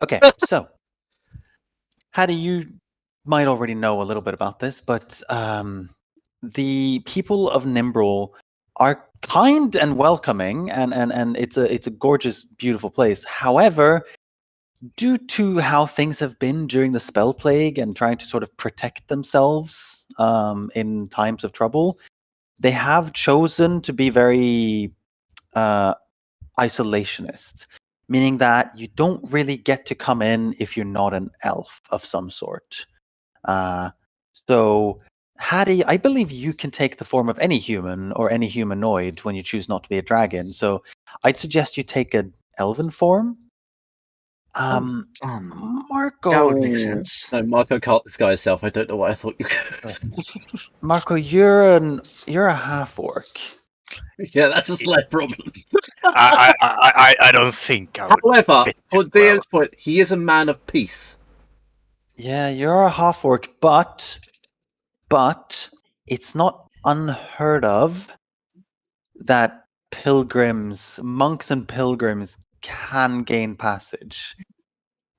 Okay, so Hattie, you might already know a little bit about this, but the people of Nimbrel are kind and welcoming, and it's a gorgeous, beautiful place. However, due to how things have been during the spell plague and trying to sort of protect themselves in times of trouble, they have chosen to be very isolationist, meaning that you don't really get to come in if you're not an elf of some sort. Uh, so, Hattie, I believe you can take the form of any human or any humanoid when you choose not to be a dragon. So, I'd suggest you take an elven form. Marco, That would make sense. No, Marco can't disguise himself. I don't know why I thought you could. Marco, you're a half orc. Yeah, that's a slight problem. I don't think I would. However, fit for it well. DM's point, he is a man of peace. Yeah, you're a half orc, but it's not unheard of that monks and pilgrims can gain passage.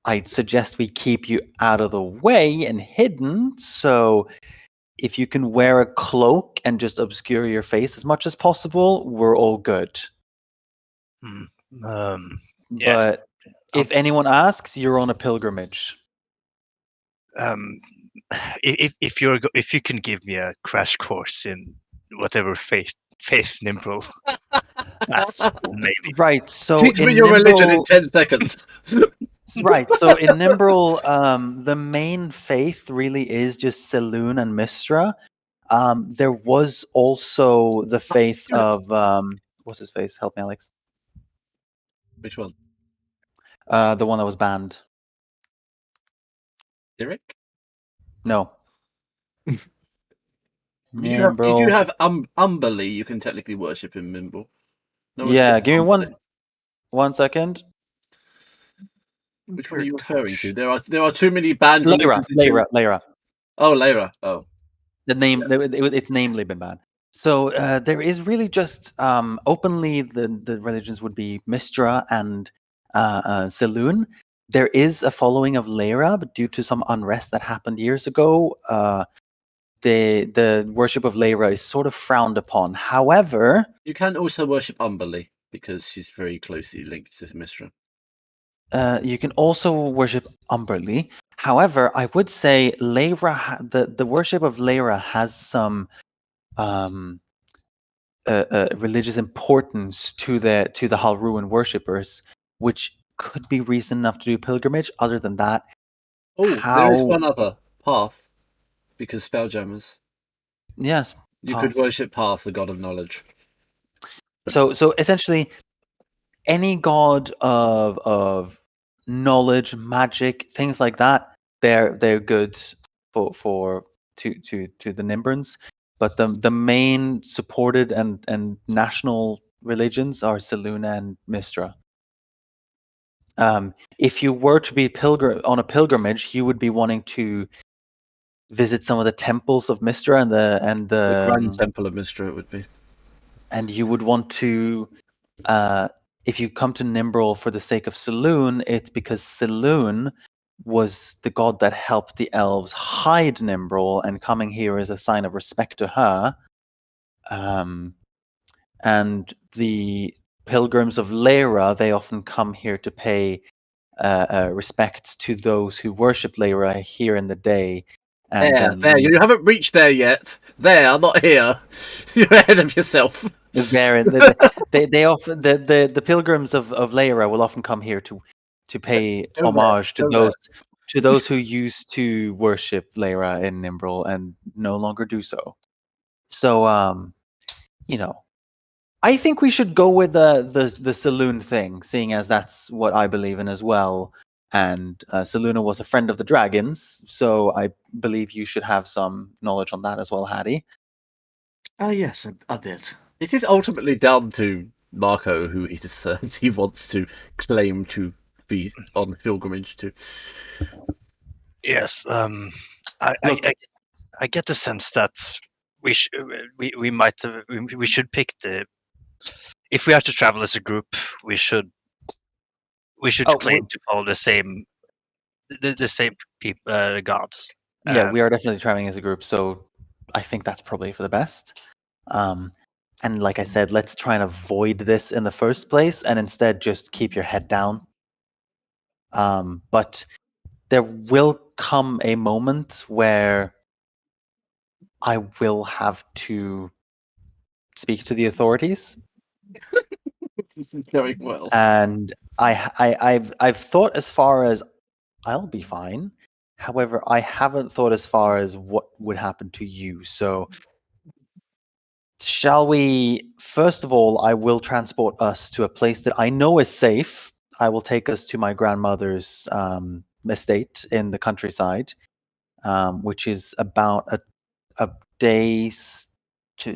I'd suggest we keep you out of the way and hidden, so if you can wear a cloak and just obscure your face as much as possible, we're all good. Yes. But if anyone asks, you're on a pilgrimage. If you can give me a crash course in whatever faith Nimbrel, that's maybe Right. So Teach me in your religion in Nimbrel, 10 seconds. right. So in Nimbrel, the main faith really is just Saloon and Mistra. There was also the faith of what's his face? Help me, Alex. Which one? The one that was banned. Eric? No. You do have Umberly. You can technically worship in Mimble. No, yeah, give me one second. Which one are you referring to? There are too many banned Lyra. Oh, Lyra. Oh. The name, it's namely been banned. So there is really just openly the religions would be Mistra and Saloon. There is a following of Lyra, but due to some unrest that happened years ago, the worship of Lyra is sort of frowned upon. However, you can also worship Umberly because she's very closely linked to Mistra. You can also worship Umberly. However, I would say Lyra, the worship of Lyra has some religious importance to the Halruan worshippers, which could be reason enough to do pilgrimage. Other than that, there is one other path, because spelljammers. Yes, you could worship Path, the god of knowledge. So essentially, any god of knowledge, magic, things like that, they're good to the Nimbrans. But the main supported and national religions are Saloon and Mistra. If you were to be on a pilgrimage, you would be wanting to visit some of the temples of Mistra and the Grand Temple of Mistra it would be. And you would want to, if you come to Nimbrel for the sake of Saloon, it's because Saloon was the god that helped the elves hide Nimbrel, and coming here is a sign of respect to her. And the pilgrims of Lyra, they often come here to pay respect to those who worship Lyra here in the day. And there, you haven't reached there yet. There, not here. You're ahead of yourself. There, they often the pilgrims of Lyra will often come here to pay homage to those who used to worship Lyra in Nimbrel and no longer do so. So I think we should go with the Saloon thing, seeing as that's what I believe in as well. And Saluna was a friend of the dragons, so I believe you should have some knowledge on that as well, Hattie. Yes, a bit. It is ultimately down to Marco, who he discerns he wants to claim to be on pilgrimage to. Yes, I get the sense that we should pick the. If we have to travel as a group, we should We should Oh, claim to follow the same gods. Yeah, we are definitely traveling as a group, so I think that's probably for the best. And like I said, let's try and avoid this in the first place, and instead just keep your head down. But there will come a moment where I will have to speak to the authorities, This is going well. and I've thought as far as I'll be fine. However, I haven't thought as far as what would happen to you. So, shall we? First of all, I will transport us to a place that I know is safe. I will take us to my grandmother's estate in the countryside, which is about a day's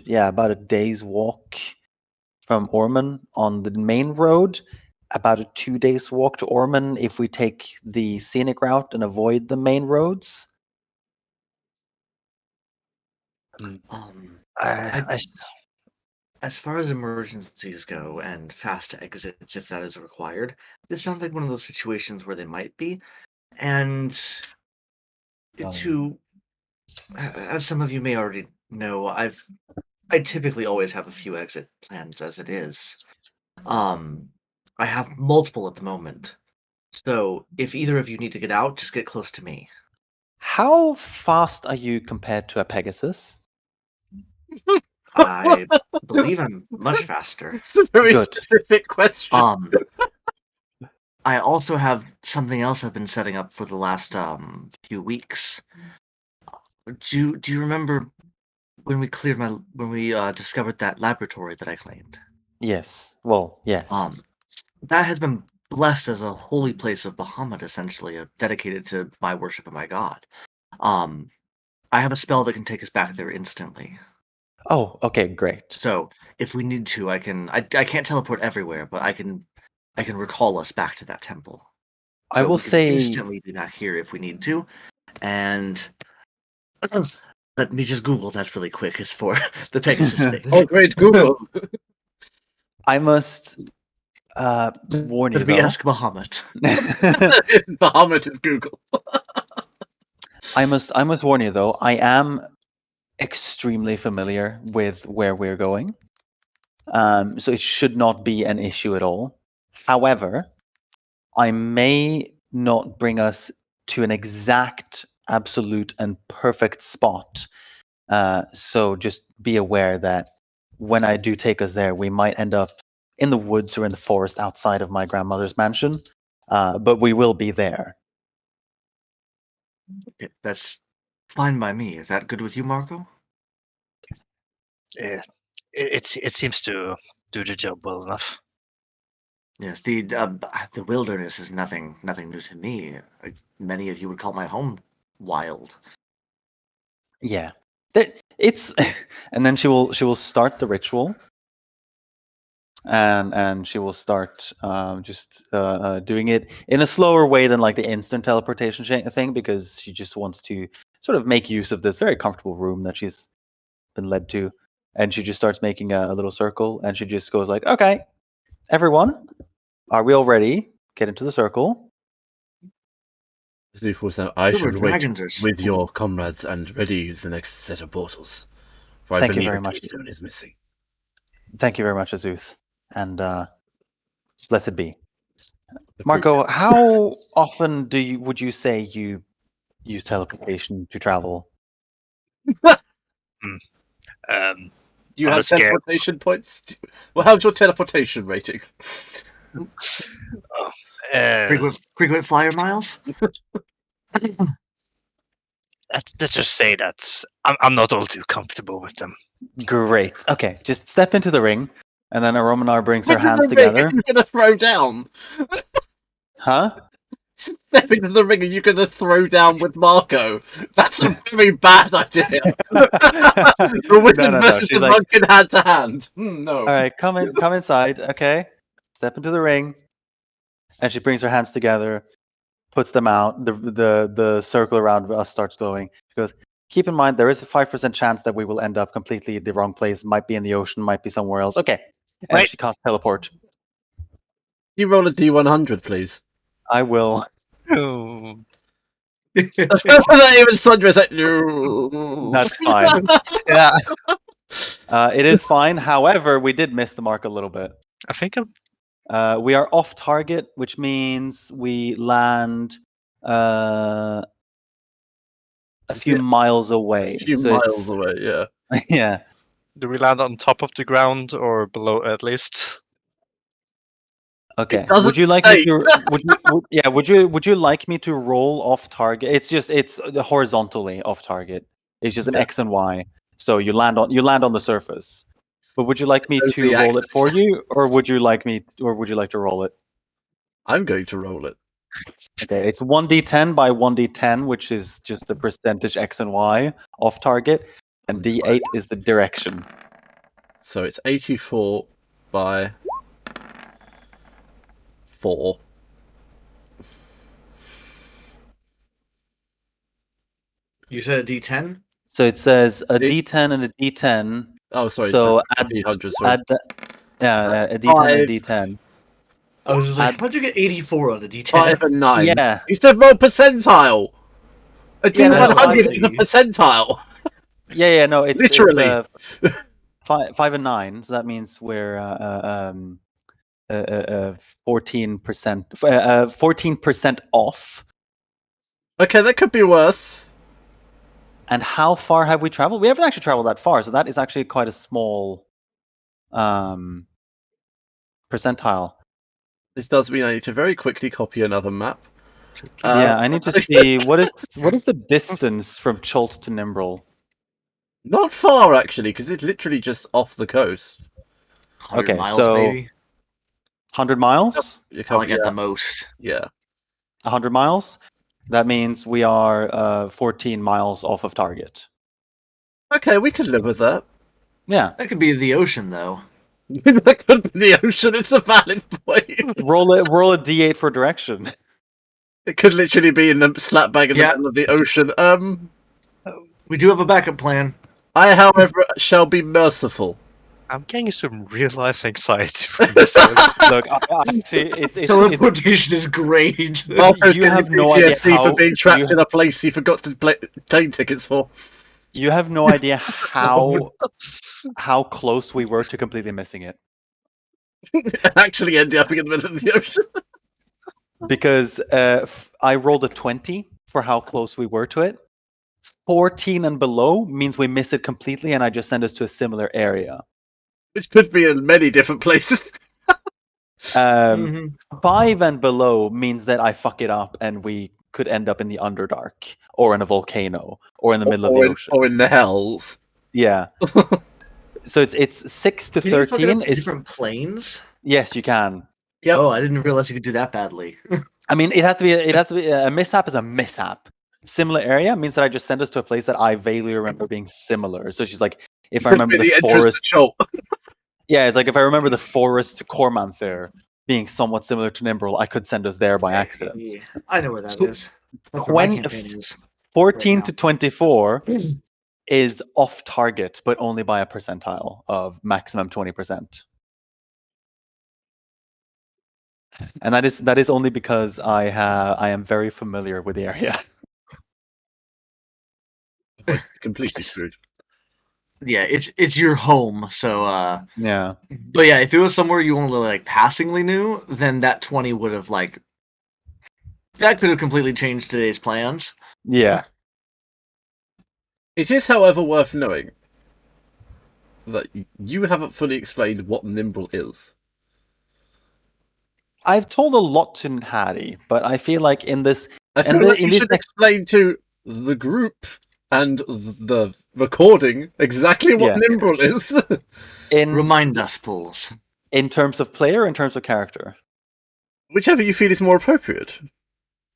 about a day's walk from Orman on the main road. About a 2 days walk to Orman if we take the scenic route and avoid the main roads. Um, I, as far as emergencies go and fast exits, if that is required, this sounds like one of those situations where they might be. And to, as some of you may already know, I typically always have a few exit plans as it is. I have multiple at the moment. So if either of you need to get out, just get close to me. How fast are you compared to a Pegasus? I believe I'm much faster. It's a very Good. specific question. I also have something else I've been setting up for the last few weeks. Do you remember when we discovered that laboratory that I claimed? Yes. Well, yes. That has been blessed as a holy place of Bahamut, essentially, dedicated to my worship of my god. I have a spell that can take us back there instantly. Oh, okay, great. So if we need to, I can't teleport everywhere, but I can recall us back to that temple. I So will we can say instantly be back here if we need to. And let me just Google that really quick as for the Pegasus thing. Oh, great Google. I must warn you Let me though. ask Bahamut. Bahamut is Google. I must warn you though. I am extremely familiar with where we're going, so it should not be an issue at all. However, I may not bring us to an exact, absolute, and perfect spot. So just be aware that when I do take us there, we might end up in the woods or in the forest outside of my grandmother's mansion, but we will be there. Okay, that's fine by me. Is that good with you, Marco? it seems to do the job well enough. Yes, the wilderness is nothing new to me. Many of you would call my home wild. Yeah, it's and then she will start the ritual, and she will start just doing it in a slower way than like the instant teleportation thing, because she just wants to sort of make use of this very comfortable room that she's been led to, and she just starts making a little circle, and she just goes like, "Okay, everyone, are we all ready? Get into the circle." I Silver should wait dragons are with so- your comrades and ready the next set of portals. For I Thank you believe very a much. keystone is missing. Thank you very much, Azuth, and blessed be. Marco, how often would you say you use teleportation to travel? You on have a scale- teleportation points? Well, how's your teleportation rating? Frequent flyer miles? Let's just say that I'm not all too comfortable with them. Great. Okay, just step into the ring, and then Aromanar brings her Into the hands ring, together. You're gonna throw down. Huh? Step into the ring and you're gonna throw down with Marco. That's a very bad idea. The wizard No. versus She's the like, monk in hand to hand. No. all right, come inside. Okay, step into the ring, and she brings her hands together, puts them out. The circle around us starts glowing. She goes, keep in mind there is a 5% chance that we will end up completely the wrong place. Might be in the ocean, might be somewhere else. Okay, and Right. she casts teleport. You roll a D100, please. I will. Oh, Not even Sandra's like, no. That's fine. yeah. It is fine. However, we did miss the mark a little bit. I think I'm We are off target, which means we land a few miles away. A few So miles it's- away, yeah. Yeah. Do we land on top of the ground or below at least? Okay. It doesn't Would you like me say. to? Would you like me to roll off target? It's horizontally off target. It's just an Okay. X and Y. So you land on the surface. But would you like me Those to the roll it axis. for you, or would you like to roll it? I'm going to roll it. Okay, it's 1d10 by 1d10, which is just the percentage X and Y off target, and d8 is the direction. So it's 84 by 4. You said a D10? So it says a It's- d10 and a d10. Oh, sorry. So add D100, sorry. the, yeah, That's a d10 and a five. d10. I was just like, Add- how'd you get 84 on a D10? 5 and 9. Yeah, You said roll percentile. A Yeah, that's D100 fine. is a percentile. yeah, no, it's Literally. It's, 5 and 9. So that means we're 14%, 14% off. Okay, that could be worse. And how far have we traveled? We haven't actually traveled that far, so that is actually quite a small percentile. This does mean I need to very quickly copy another map. Yeah, I need to see what is the distance from Chult to Nimbrel. Not far, actually, because it's literally just off the coast. 100 Okay, miles, so- maybe? 100 miles? You Like yeah, at the most. yeah. 100 miles? That means we are 14 miles off of target. Okay, we could live with that. Yeah. That could be the ocean, though. That could be the ocean. It's a valid point. Roll a d8 for direction. It could literally be in the slap bag in the Yeah. middle of the ocean. We do have a backup plan. I, however, shall be merciful. I'm getting some real life anxiety from this. Look, actually, it's Teleportation is great. Marco's you getting have no idea PTSD for how- being trapped you- in a place he forgot to play plane tickets for. you have no idea how close we were to completely missing it. Actually ending up in the middle of the ocean. Because I rolled a 20 for how close we were to it. 14 and below means we miss it completely, and I just send us to a similar area. Which could be in many different places. 5 and below means that I fuck it up, and we could end up in the Underdark, or in a volcano, or in the middle of the ocean. Or in the hells. Yeah. So it's 6 to Can you fuck it 13. up to different planes? Yes, you can. Yep. Oh, I didn't realize you could do that badly. I mean, it has to be a mishap is a mishap. Similar area means that I just send us to a place that I vaguely remember being similar. So she's like, if I remember the forest, Chult. yeah, it's like if I remember the forest to Cormanther being somewhat similar to Nimbrel, I could send us there by accident. Yeah, I know where that So, is. That's where my 20 campaign is. 14 Right to 24 is off target, but only by a percentile of maximum 20%. And that is only because I am very familiar with the area. Completely screwed. Yeah, it's your home, so Yeah. but yeah, if it was somewhere you only like passingly knew, then that 20 would have like that could have completely changed today's plans. Yeah. It is, however, worth knowing that you haven't fully explained what Nimbrel is. I've told a lot to Hattie, but I feel like in this I feel And like in you this should next- explain to the group and the recording exactly what Yeah. Nimbrel is. Remind us, please. in terms of player, in terms of character. Whichever you feel is more appropriate.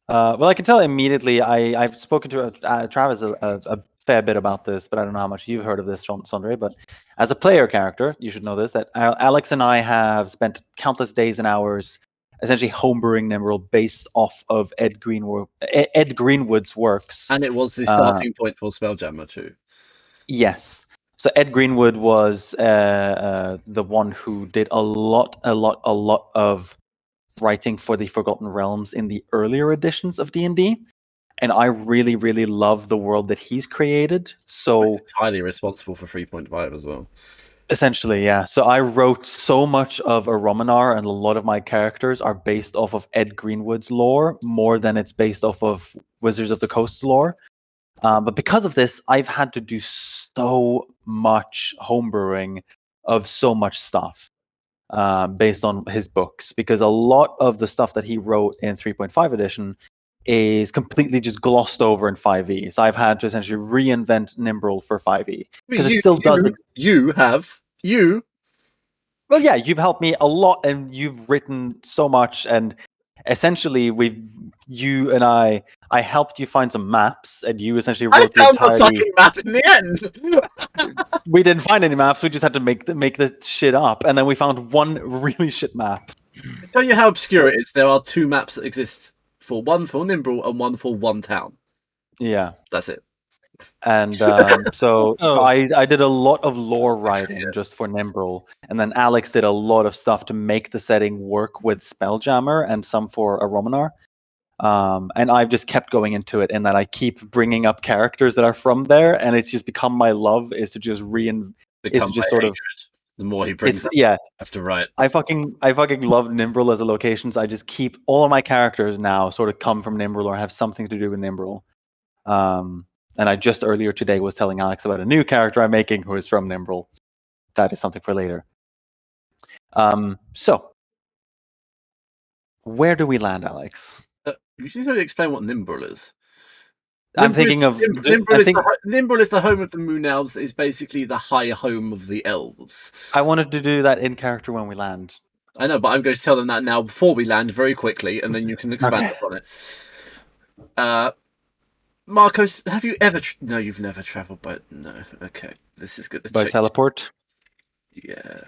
Well, I can tell immediately. I've spoken to Travis a fair bit about this, but I don't know how much you've heard of this, Sondre. But as a player character, you should know this: that Alex and I have spent countless days and hours essentially homebrewing Nimbrel based off of Ed Greenwood's works. And it was the starting point for Spelljammer too. Yes. So Ed Greenwood was the one who did a lot of writing for the Forgotten Realms in the earlier editions of D&D, and I really, really love the world that he's created. So Entirely responsible for 3.5 as well. essentially, yeah. So I wrote so much of Aromanar, and a lot of my characters are based off of Ed Greenwood's lore more than it's based off of Wizards of the Coast lore. But because of this, I've had to do so much homebrewing of so much stuff based on his books, because a lot of the stuff that he wrote in 3.5 edition is completely just glossed over in 5e. So I've had to essentially reinvent Nimbrel for 5e because it still does. Well, yeah, you've helped me a lot, and you've written so much, and essentially you and I helped you find some maps, and you essentially wrote the found the entirety. fucking map in the end. We didn't find any maps. We just had to make the shit up, and then we found one really shit map. To tell you how obscure it is, there are 2 maps that exist. One for Nimbrel and one for one town. Yeah. That's it. And so I did a lot of lore writing just for Nimbrel, and then Alex did a lot of stuff to make the setting work with Spelljammer and some for Aromanar. And I've just kept going into it, and then I keep bringing up characters that are from there, and it's just become my love is to just Become just my sort hatred. of The more he brings up, yeah. I have to write. I fucking love Nimbrel as a location, so I just keep all of my characters now sort of come from Nimbrel or have something to do with Nimbrel. And I just earlier today was telling Alex about a new character I'm making who is from Nimbrel. That is something for later. So where do we land, Alex? You should really explain what Nimbrel is. I'm thinking of Nimbrel is the home of the Moon Elves. Is basically the high home of the elves. I wanted to do that in character when we land. I know, but I'm going to tell them that now before we land very quickly, and then you can expand upon it. Marcos, have you ever... No, you've never travelled by... No, okay. This is good. By teleport? Yeah.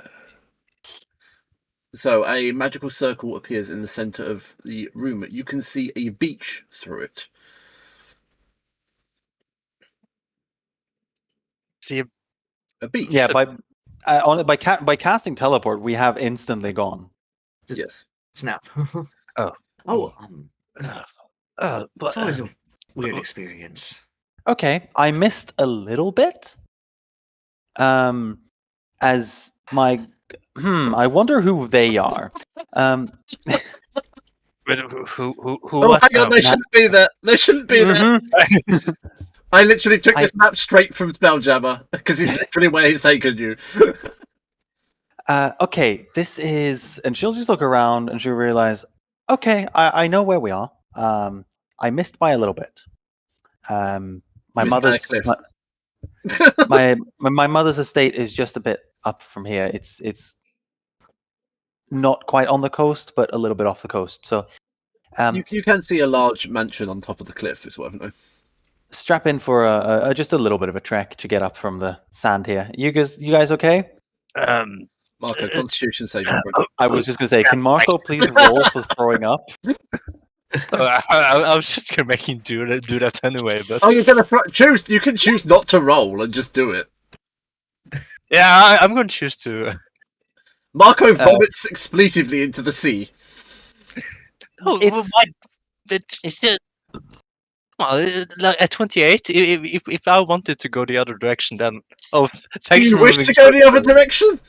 So, a magical circle appears in the centre of the room. You can see a beach through it. See a beach? Yeah, by casting teleport, we have instantly gone. Yes. Snap. Oh. It's always a weird experience. Okay, I missed a little bit. As my I wonder who they are. But who Oh, hang on, they shouldn't be there. They shouldn't be there. I literally took this map straight from Spelljammer because he's literally where he's taken you. Okay, this is, and she'll just look around and she'll realize, okay, I know where we are. I missed by a little bit. My mother's estate is just a bit up from here. It's not quite on the coast, but a little bit off the coast. So you can see a large mansion on top of the cliff, is what I know. Strap in for just a little bit of a trek to get up from the sand here. You guys okay? Marco, Constitution saving. I was just gonna say, can Marco please roll for throwing up? I was just gonna make him do that anyway, but you're gonna choose. You can choose not to roll and just do it. Yeah, I'm gonna choose to. Marco vomits expletively into the sea. No, at 28, if I wanted to go the other direction, then thanks. You for wish to go the other direction?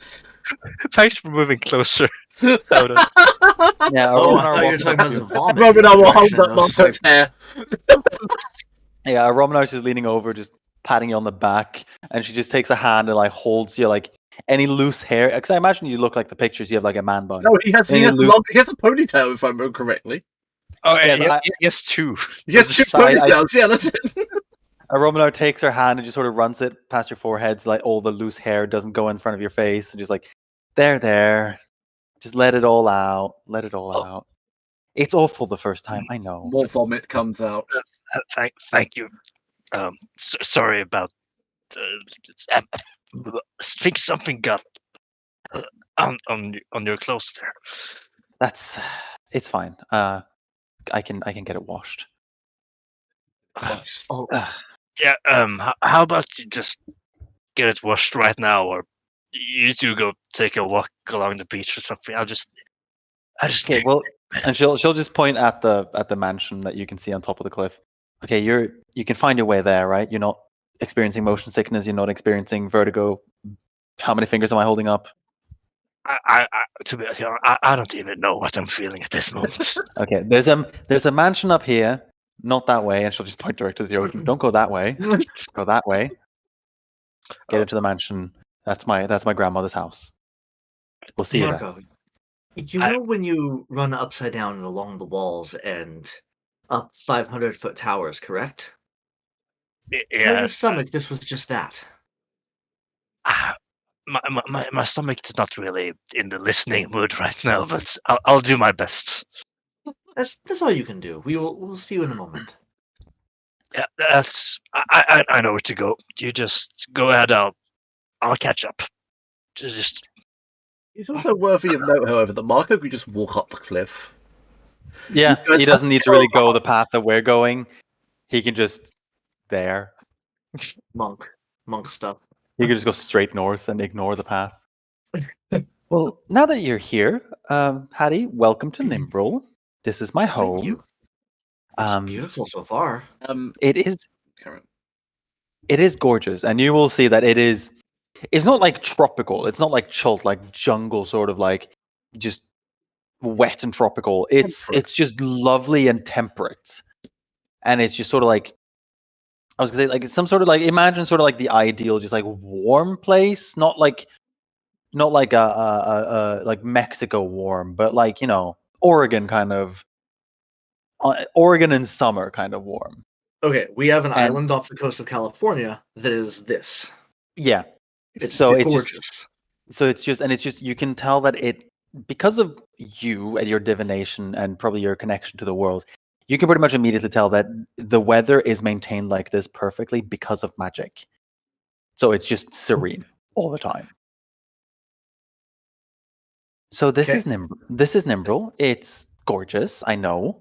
Thanks for moving closer. Yeah, you're talking about the vomit. Romanar will hold up Marco's hair. Yeah, Romanar is leaning over, just patting you on the back, and she just takes a hand and like holds you, like any loose hair. Because I imagine you look like the pictures. You have like a man bun. No, he has a ponytail, if I remember correctly. Oh, yeah, yes, two. Yes, two ponytails. Yeah, that's it. Romanar takes her hand and just sort of runs it past your forehead, so like all the loose hair doesn't go in front of your face, and just like, there. Just let it all out. Let it all out. It's awful the first time, I know. More vomit comes out. Thank you. Sorry about. I think something got on your clothes there. It's fine. I can get it washed. Yeah. How about you just get it washed right now, or you two go take a walk along the beach or something? I just Okay. Well, And she'll just point at the mansion that you can see on top of the cliff. Okay, you can find your way there, right? You're not experiencing motion sickness. You're not experiencing vertigo. How many fingers am I holding up? To be honest, I don't even know what I'm feeling at this moment. Okay, there's a mansion up here, not that way, and she'll just point directly to the ocean. Don't go that way. Go that way. Get into the mansion. That's my grandmother's house. We'll see you there. Marco, you know when you run upside down and along the walls and up 500-foot towers, correct? Tell Yeah, your stomach this was just that. my stomach is not really in the listening mood right now, but I'll do my best. That's all you can do. We'll see you in a moment. Yeah, I know where to go. You just go ahead. I'll catch up. Just It's also worthy of note, however, that Marco could just walk up the cliff. Yeah, You guys he doesn't have need to to really go go the path that we're going. He can just there. Monk stuff. He can just go straight north and ignore the path. Well, now that you're here, Hattie, welcome to Nimbrel. This is my home. Thank you. It's beautiful so far. It is. Karen. It is gorgeous, and you will see that it is. It's not like tropical. It's not like Chult, like jungle, sort of like just wet and tropical. It's just lovely and temperate, and it's just sort of like I was gonna say like some sort of like imagine sort of like the ideal just like warm place, not like a like Mexico warm, but like Oregon kind of Oregon in summer kind of warm. Okay, we have an And- island off the coast of California that is this. Yeah. It's So it's gorgeous. it's just you can tell that it because of you and your divination and probably your connection to the world, you can pretty much immediately tell that the weather is maintained like this perfectly because of magic. So it's just serene all the time. So this Okay. is Nimbrel. It's gorgeous, I know.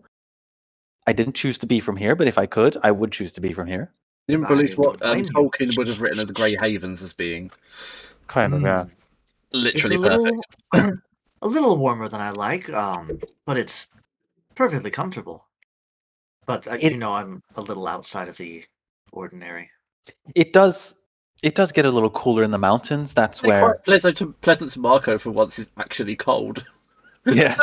I didn't choose to be from here, but if I could, I would choose to be from here. Nimble is I what don't blame you. Tolkien would have written of the Grey Havens as being. Kind of, yeah. Literally It's a perfect. little, a little warmer than I like, but it's perfectly comfortable. But I'm a little outside of the ordinary. It does get a little cooler in the mountains. That's They're where quite pleasant to Marco for once it's actually cold. yeah.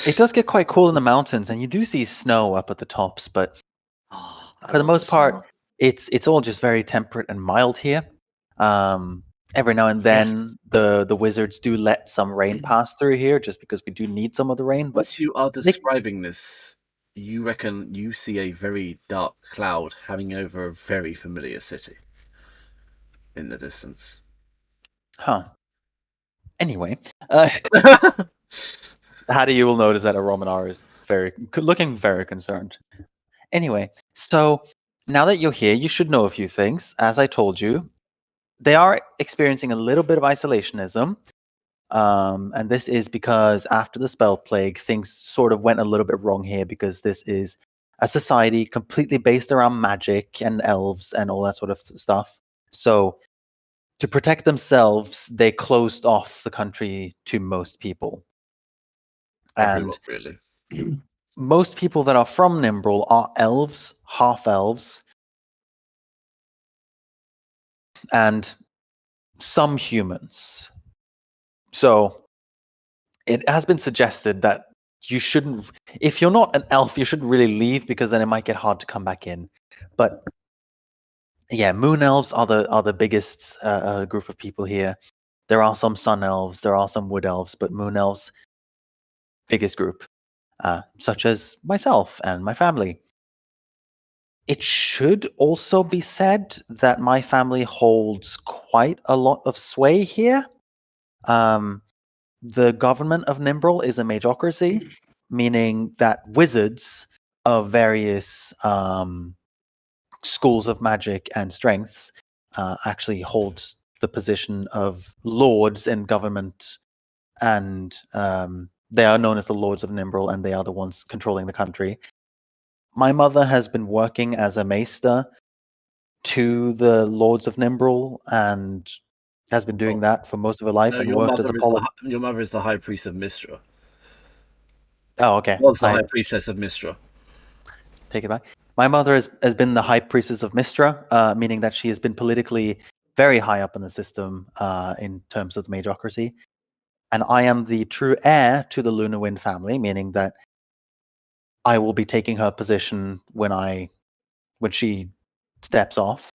It does get quite cool in the mountains, and you do see snow up at the tops, but Oh, I for the love most part, snow. it's all just very temperate and mild here. Every now and then, the wizards do let some rain pass through here, just because we do need some of the rain. But As you are describing this, you reckon you see a very dark cloud hanging over a very familiar city in the distance. huh. Anyway, Hattie, you will notice that Aromanar is looking very concerned. Anyway, so now that you're here, you should know a few things. As I told you, they are experiencing a little bit of isolationism. And this is because after the spell plague, things sort of went a little bit wrong here because this is a society completely based around magic and elves and all that sort of stuff. So to protect themselves, they closed off the country to most people. Everyone, And really. most people that are from Nimbrel are elves, half elves, and some humans. So it has been suggested that you shouldn't, if you're not an elf, you shouldn't really leave because then it might get hard to come back in. But yeah, moon elves are the biggest group of people here. There are some sun elves, there are some wood elves, but moon elves, biggest group, such as myself and my family. It should also be said that my family holds quite a lot of sway here. The government of Nimbrel is a magocracy, meaning that wizards of various schools of magic and strengths actually hold the position of lords in government, and they are known as the Lords of Nimbrel, and they are the ones controlling the country. My mother has been working as a maester to the Lords of Nimbrel and has been doing that for most of her life and worked as a your mother is the High Priest of Mistra. Oh, okay. Was the I High Priestess of Mistra. take it back. My mother has been the High Priestess of Mistra, meaning that she has been politically very high up in the system in terms of the Majocracy. And I am the true heir to the Lunar Wind family, meaning that I will be taking her position when she steps off,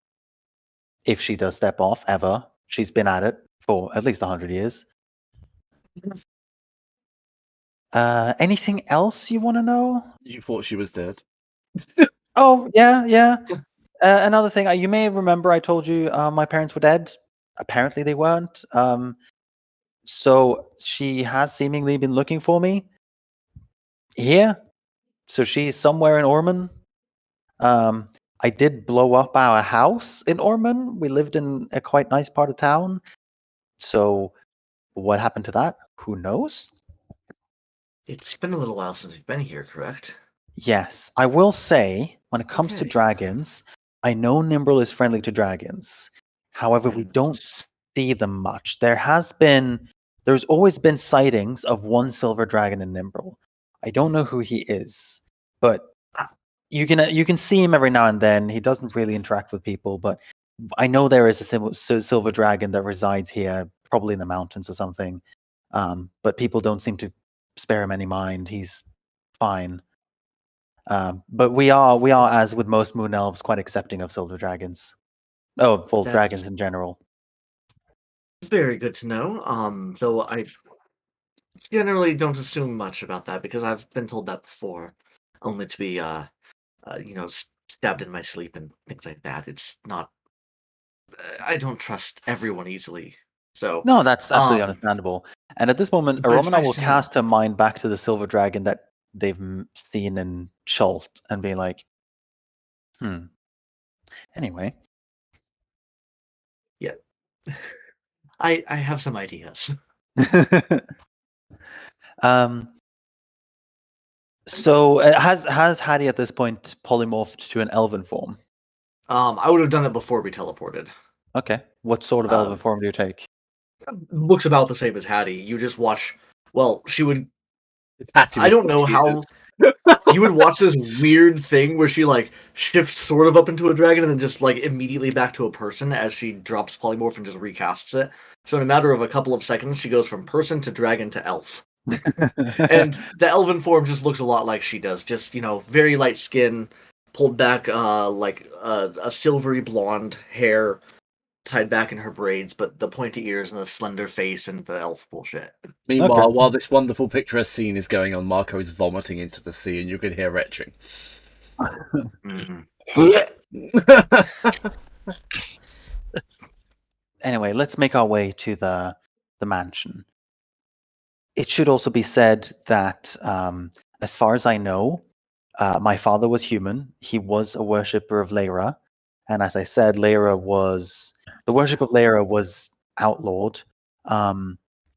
if she does step off ever. She's been at it for at least 100 years. Anything else you want to know? You thought she was dead. Oh, yeah. Another thing, you may remember I told you my parents were dead. Apparently they weren't. So she has seemingly been looking for me here. So she's somewhere in Orman. I did blow up our house in Orman. We lived in a quite nice part of town. So what happened to that? Who knows? It's been a little while since you've been here, correct? Yes, I will say, when it comes to Okay. dragons, I know Nimbrel is friendly to dragons. However, we And don't see them much. There's always been sightings of one silver dragon in Nimbrel. I don't know who he is, but you can see him every now and then. He doesn't really interact with people, but I know there is a silver dragon that resides here, probably in the mountains or something. But people don't seem to spare him any mind. He's fine. But we are, as with most moon elves, quite accepting of silver dragons. Oh, well, dragons that's in general. very good to know. Though I generally don't assume much about that because I've been told that before, only to be stabbed in my sleep and things like that. It's not. I don't trust everyone easily. So, No, that's absolutely um, understandable. And at this moment, but it's Aromana nice will to know. cast her mind back to the silver dragon that they've seen in Chult and be like, Anyway. Yeah, I have some ideas. So has Hattie at this point polymorphed to an elven form? I would have done it before we teleported. Okay. What sort of elven form do you take? Looks about the same as Hattie. You just watch. Well, she would. It's Hattie I with don't know four how cheetahs. you would watch this weird thing where she like shifts sort of up into a dragon and then just like immediately back to a person as she drops polymorph and just recasts it. So in a matter of a couple of seconds, she goes from person to dragon to elf. And the elven form just looks a lot like she does. Just, very light skin, pulled back, like a silvery blonde hair tied back in her braids, but the pointy ears and the slender face and the elf bullshit. Meanwhile, Okay. while this wonderful picturesque scene is going on, Marco is vomiting into the sea, and you can hear retching. Mhm. Anyway, let's make our way to the mansion. It should also be said that, as far as I know, my father was human. He was a worshipper of Lyra, and as I said, the worship of Lyra was outlawed.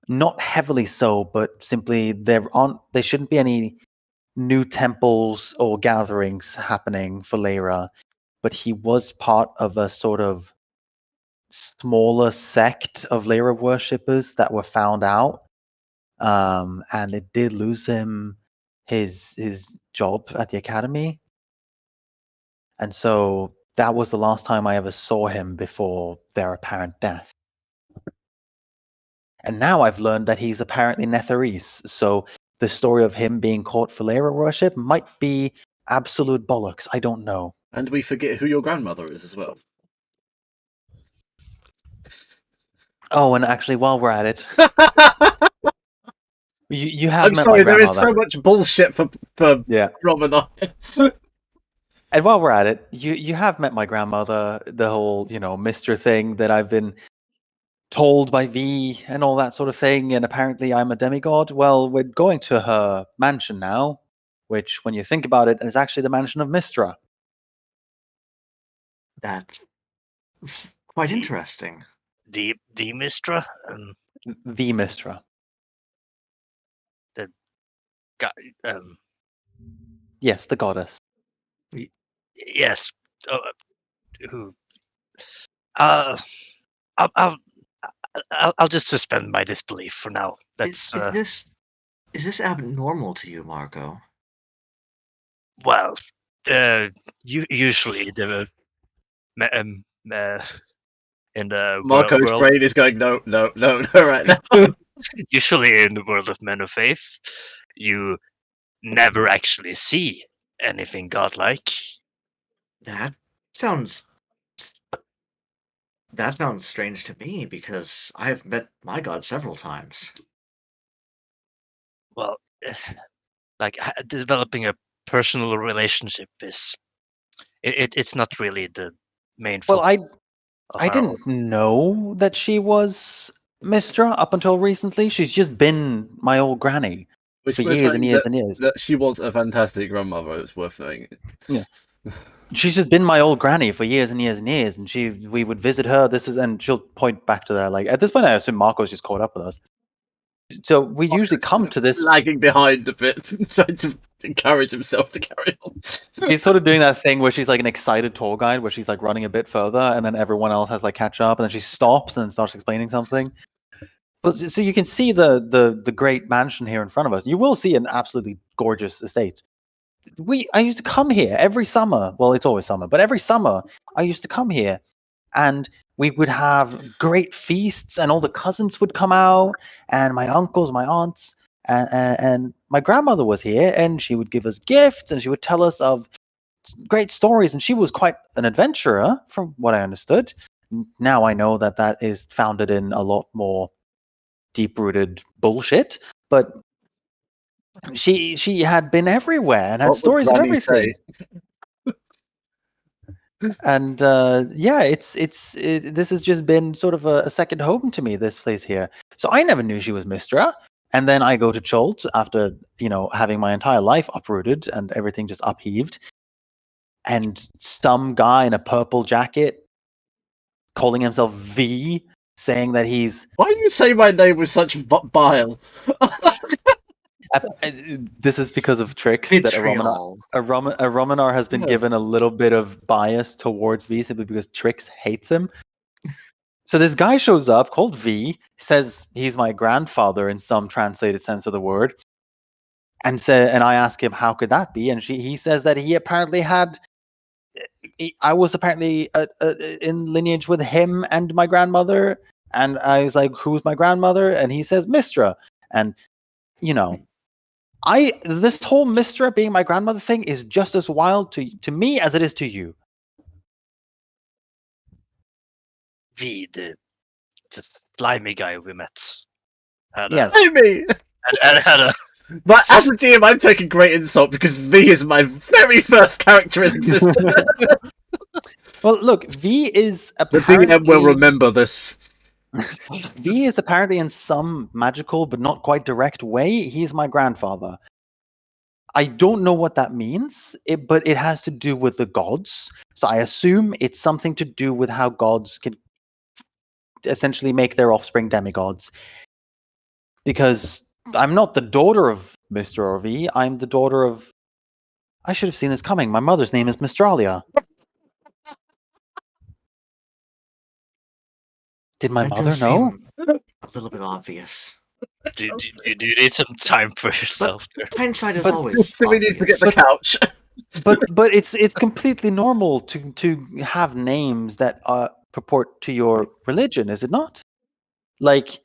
Not heavily so, but simply there shouldn't be any new temples or gatherings happening for Lyra. But he was part of a sort of smaller sect of Lyra worshippers that were found out, and it did lose him his job at the academy, and so that was the last time I ever saw him before their apparent death. And now I've learned that he's apparently Netherese, so the story of him being caught for Lyra worship might be absolute bollocks. I don't know. And we forget who your grandmother is as well. Oh, and actually, while we're at it, you have I'm met sorry, my there is grandmother. so much bullshit for Yeah. Rob and I. And while we're at it, you have met my grandmother, the whole, Mr. thing that I've been told by V and all that sort of thing, and apparently I'm a demigod. Well, we're going to her mansion now, which, when you think about it, is actually the mansion of Mistra. That's quite The- interesting. The Mistra, The Mistra. um, Yes, the goddess. yes. Who? Uh, I'll just suspend my disbelief for now. That's Is Is this abnormal to you, Marco? Well, usually the in the Marco's world, brain is going no right now. usually in the world of men of faith, you never actually see anything godlike. That sounds that sounds strange to me because I have met my god several times. Well, like developing a personal relationship is it's not really the main Well, focus of I our didn't know that she was Mistra up until recently. She's just been my old granny Which for was years and saying years and years. that she was a fantastic grandmother. It's worth knowing. Yeah. She's just been my old granny for years and years and years, and we would visit her. And she'll point back to that. Like at this point, I assume Marco's just caught up with us. So we usually come to this. Lagging behind a bit, trying to encourage himself to carry on. He's sort of doing that thing where she's like an excited tour guide, where she's like running a bit further, and then everyone else has like catch up, and then she stops and then starts explaining something. But so you can see the great mansion here in front of us. You will see an absolutely gorgeous estate. I used to come here every summer. Well, it's always summer, but every summer I used to come here, and we would have great feasts, and all the cousins would come out, and my uncles, my aunts, and my grandmother was here, and she would give us gifts, and she would tell us of great stories, and she was quite an adventurer, from what I understood. Now I know that that is founded in a lot more deep-rooted bullshit, but she had been everywhere and had What would stories of Granny everything. And yeah, this has just been sort of a second home to me, this place here. So I never knew she was Mistra. And then I go to Chult after, having my entire life uprooted and everything just upheaved. And some guy in a purple jacket calling himself V, saying that he's... Why do you say my name with such bile? This is because of tricks that Vitriol. a Romanar has been given a little bit of bias towards V simply because Trix hates him. So this guy shows up called V, says he's my grandfather in some translated sense of the word, and I ask him how could that be, and he says that he apparently had. I was apparently in lineage with him and my grandmother, and I was like, "Who's my grandmother?" And he says Mistra, and this whole Mistra being my grandmother thing is just as wild to me as it is to you. V, the slimy guy we met. Yes. Amy! Had a But as a DM, I'm taking great insult because V is my very first character in the system. Well, look, V is The apparently... DM will remember this. V is apparently in some magical but not quite direct way. He's my grandfather. I don't know what that means, but it has to do with the gods. So I assume it's something to do with how gods can essentially make their offspring demigods. Because I'm not the daughter of Mr. or V, I'm the daughter of... I should have seen this coming. My mother's name is Mistralia. Did my That mother does know? seem a little bit obvious. do you need some time for yourself there? Hindsight is But- always So we need to get obvious. the couch. But it's completely normal to have names that purport to your religion, is it not? Like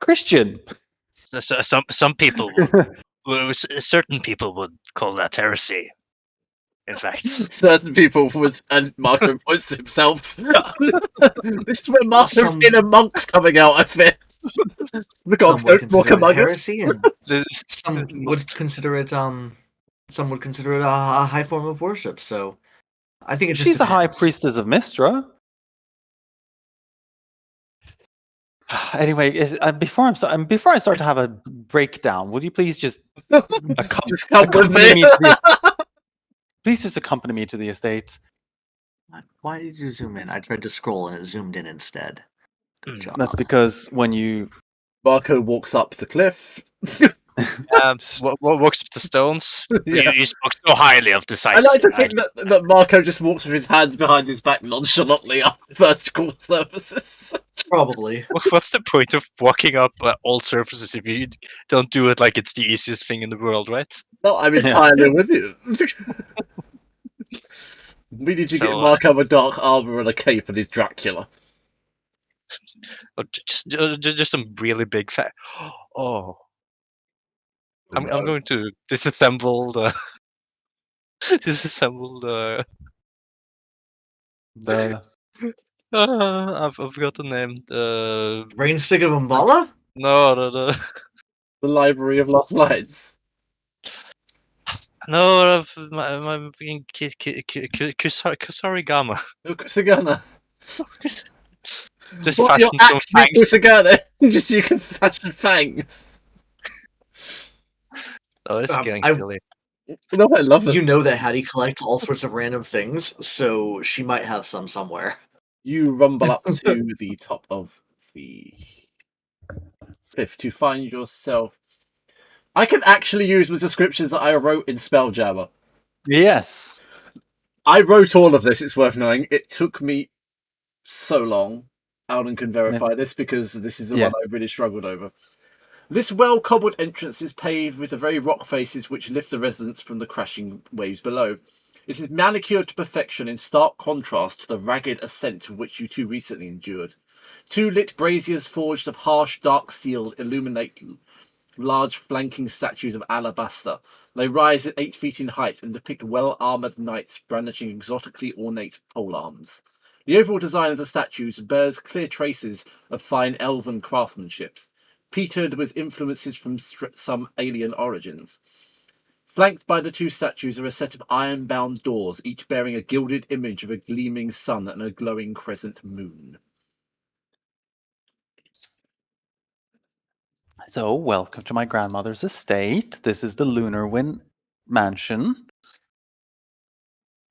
Christian. So some people certain people would call that heresy. In fact, Certain people would, and Marco voiced himself. This is where Marco's Some- inner monk's coming out, I fear. The gods Some would don't walk consider it among us. heresy, and the- some would consider it a high form of worship. So I think it just She's a high depends. priestess of Mistra. Anyway, before I start to have a breakdown, would you please just Just come with accompany me. me to the please just accompany me to the estate? Why did you zoom in? I tried to scroll and it zoomed in instead. Good job. That's because when you Marco walks up the cliff. walks up the stones. Yeah. You spoke so highly of the I sights. like to think that Marco just walks with his hands behind his back nonchalantly up vertical surfaces. Probably. What's the point of walking up all surfaces if you don't do it like it's the easiest thing in the world, right? No, I'm entirely with you. We need to get So, Marco with dark armor and a cape and he's Dracula. or just some really big fat. Oh, I'm going to disassemble the disassemble the. The I've forgot the name. Rainstick of Umbala? No, The Library of Lost Lights. no, my being Kusarigama. No, Kusagana. Just What, you're fashion some actually fangs. Kusagana? Just so you can fashion fangs. Oh, this is getting I- silly. No, I love it. You know that Hattie collects all sorts of random things, so she might have some somewhere. You rumble up to the top of the cliff to find yourself. I can actually use the descriptions that I wrote in Spelljammer. yes. I wrote all of this, it's worth knowing. It took me so long. Alan can verify this because this is the Yes. one I've really struggled over. This well-cobbled entrance is paved with the very rock faces which lift the residents from the crashing waves below. It is manicured to perfection in stark contrast to the ragged ascent which you two recently endured. Two lit braziers forged of harsh dark steel illuminate large flanking statues of alabaster. They rise at 8 feet in height and depict well-armoured knights brandishing exotically ornate polearms. The overall design of the statues bears clear traces of fine elven craftsmanship, petered with influences from some alien origins. Flanked by the two statues are a set of iron-bound doors, each bearing a gilded image of a gleaming sun and a glowing crescent moon. So, welcome to my grandmother's estate. This is the Lunarwin Mansion.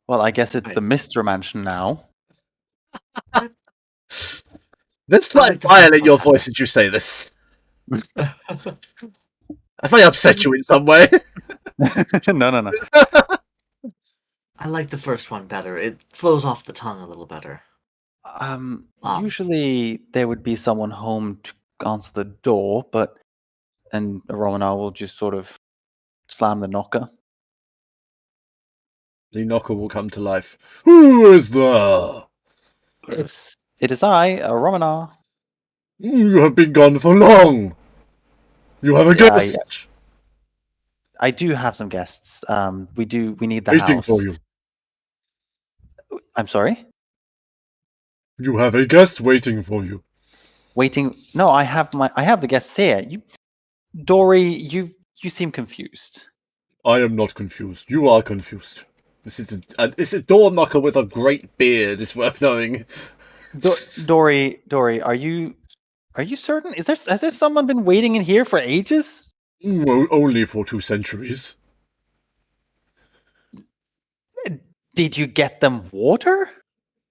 Well, I guess it's the Mr. Mansion now. There's I slight like the fire first in your one voice as you say this. Have I upset you in some way? No. I like the first one better. It flows off the tongue a little better. Usually there would be someone home to answer the door, and Romana will just sort of slam the knocker. The knocker will come to life. Who is there? It is I, Romana. You have been gone for long. You have a Yeah, guest I do have some guests. We need the waiting house. for you. I'm sorry? You have a guest waiting for you. Waiting. No, I have the guests here. Dory, you seem confused. I am not confused. You are confused. It's a door knocker with a great beard. It's worth knowing. Dory, are you certain? Has there someone been waiting in here for ages? Only for 2 centuries. Did you get them water?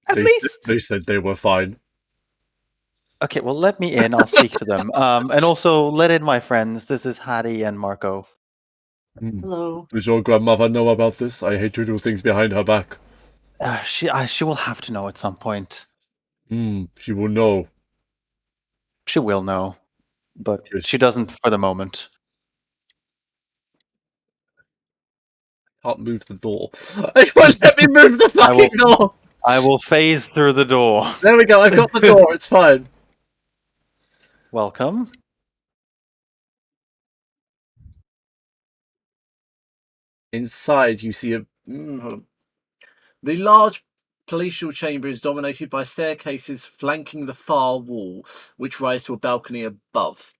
At least. They said they were fine. Okay, well, let me in. I'll speak to them. And also let in my friends. This is Hattie and Marco. Hello. Does your grandmother know about this? I hate to do things behind her back. She will have to know at some point. She will know. She will know, but Yes. she doesn't for the moment. Can't move the door. It won't let me move the fucking door. I will phase through the door. There we go. I've got the door. It's fine. Welcome. Inside, you see hold on. The large palatial chamber is dominated by staircases flanking the far wall, which rise to a balcony above.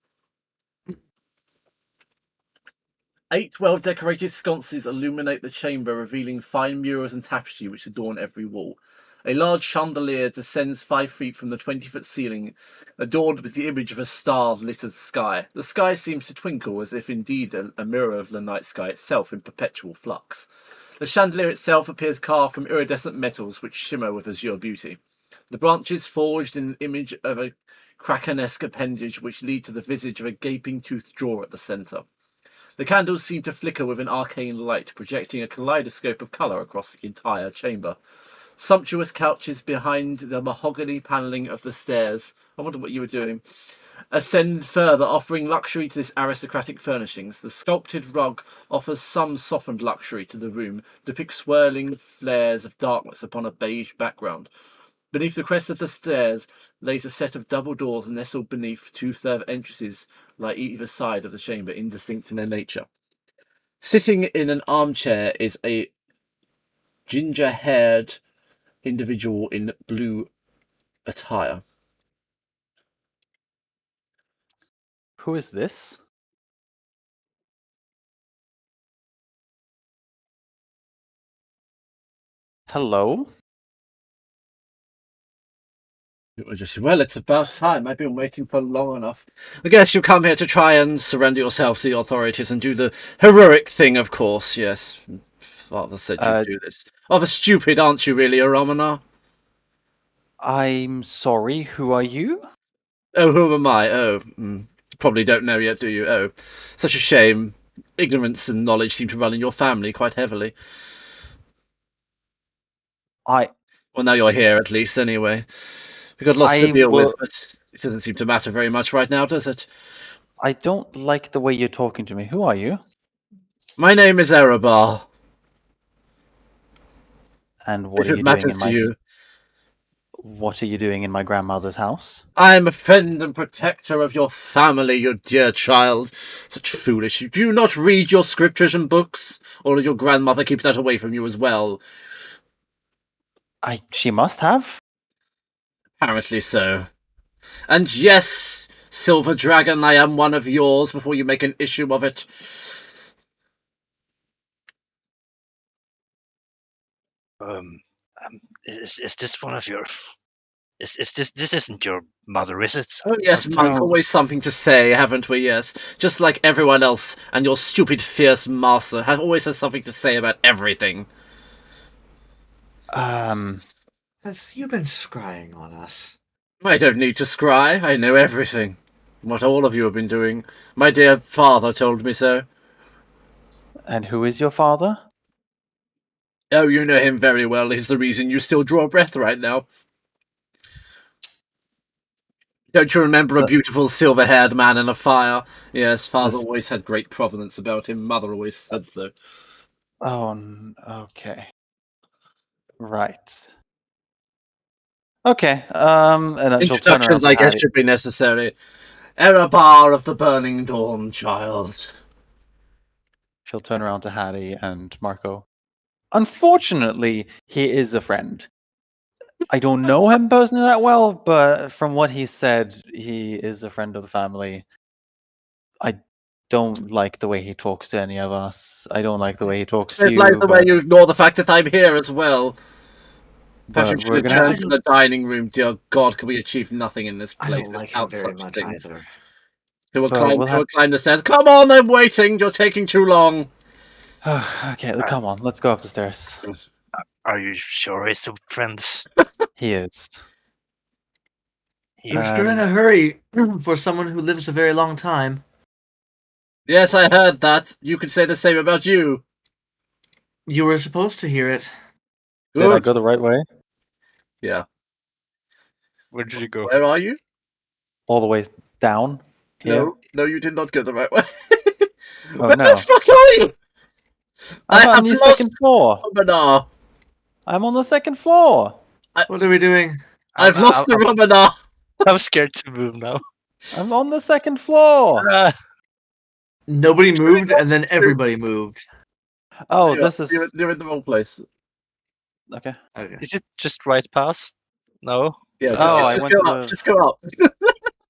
8 well-decorated sconces illuminate the chamber, revealing fine murals and tapestry which adorn every wall. A large chandelier descends 5 feet from the 20-foot ceiling, adorned with the image of a star-littered sky. The sky seems to twinkle, as if indeed a mirror of the night sky itself in perpetual flux. The chandelier itself appears carved from iridescent metals which shimmer with azure beauty. The branches forged in the image of a krakenesque appendage which lead to the visage of a gaping-toothed jaw at the centre. The candles seem to flicker with an arcane light, projecting a kaleidoscope of colour across the entire chamber. sumptuous couches behind the mahogany panelling of the stairs. I wonder what you were doing. Ascend further, offering luxury to this aristocratic furnishings. The sculpted rug offers some softened luxury to the room, depicts swirling flares of darkness upon a beige background. Beneath the crest of the stairs lays a set of double doors nestled beneath two third entrances lie either side of the chamber, indistinct in their nature. Sitting in an armchair is a ginger-haired individual in blue attire. Who is this? Hello? Well, it's about time. I've been waiting for long enough. I guess you come here to try and surrender yourself to the authorities and do the heroic thing, of course. Yes, Father said you'd do this. Rather stupid, aren't you, really, Aramana? I'm sorry, who are you? Oh, who am I? Oh, probably don't know yet, do you? Oh, such a shame. Ignorance and knowledge seem to run in your family quite heavily. I Well, now you're here, at least, anyway. We've got lots to deal with, but it doesn't seem to matter very much right now, does it? I don't like the way you're talking to me. Who are you? My name is Erebar. And what If are it you doing matters in to my you. What are you doing in my grandmother's house? I am a friend and protector of your family, you dear child. Such foolish. Do you not read your scriptures and books? Or did your grandmother keep that away from you as well? She must have. Apparently so. And yes, Silver Dragon, I am one of yours before you make an issue of it. Is this one of your? Is this isn't your mother, is it? Oh yes, Monk, always something to say, haven't we? Yes, just like everyone else, and your stupid, fierce master always has something to say about everything. Have you been scrying on us? I don't need to scry. I know everything. What all of you have been doing. My dear father told me so. And who is your father? Oh, you know him very well. He's the reason you still draw breath right now. Don't you remember a beautiful silver-haired man in a fire? Yes, father always had great provenance about him. Mother always said so. Oh, okay. Right. Okay. And introductions, I guess, should be necessary. Erebar of the Burning Dawn, child. She'll turn around to Hattie and Marco. Unfortunately, he is a friend. I don't know him personally that well, but from what he said, he is a friend of the family. I don't like the way he talks to any of us. I don't like the way he talks to you. It's like the way you ignore the fact that I'm here as well. But we're going to turn to the dining room. Dear God, can we achieve nothing in this place? I don't like him very much either. Who will climb the stairs? Come on, I'm waiting. You're taking too long. Okay, come on. Let's go up the stairs. Are you sure he's a friend? He is. You're in a hurry for someone who lives a very long time. Yes, I heard that. You could say the same about you. You were supposed to hear it. Good. Did I go the right way? Yeah. Where did you go? Where are you? All the way down. Here? No, you did not go the right way. Oh, Where no. the fuck are you? I'm on the second floor. Ramanar. I'm on the second floor. What are we doing? I've lost the Ramanar. I'm scared to move now. I'm on the second floor. Nobody moved, and then everybody moved. Oh, this is... You're in the wrong place. Okay. Is it just right past? No? Yeah, just go up.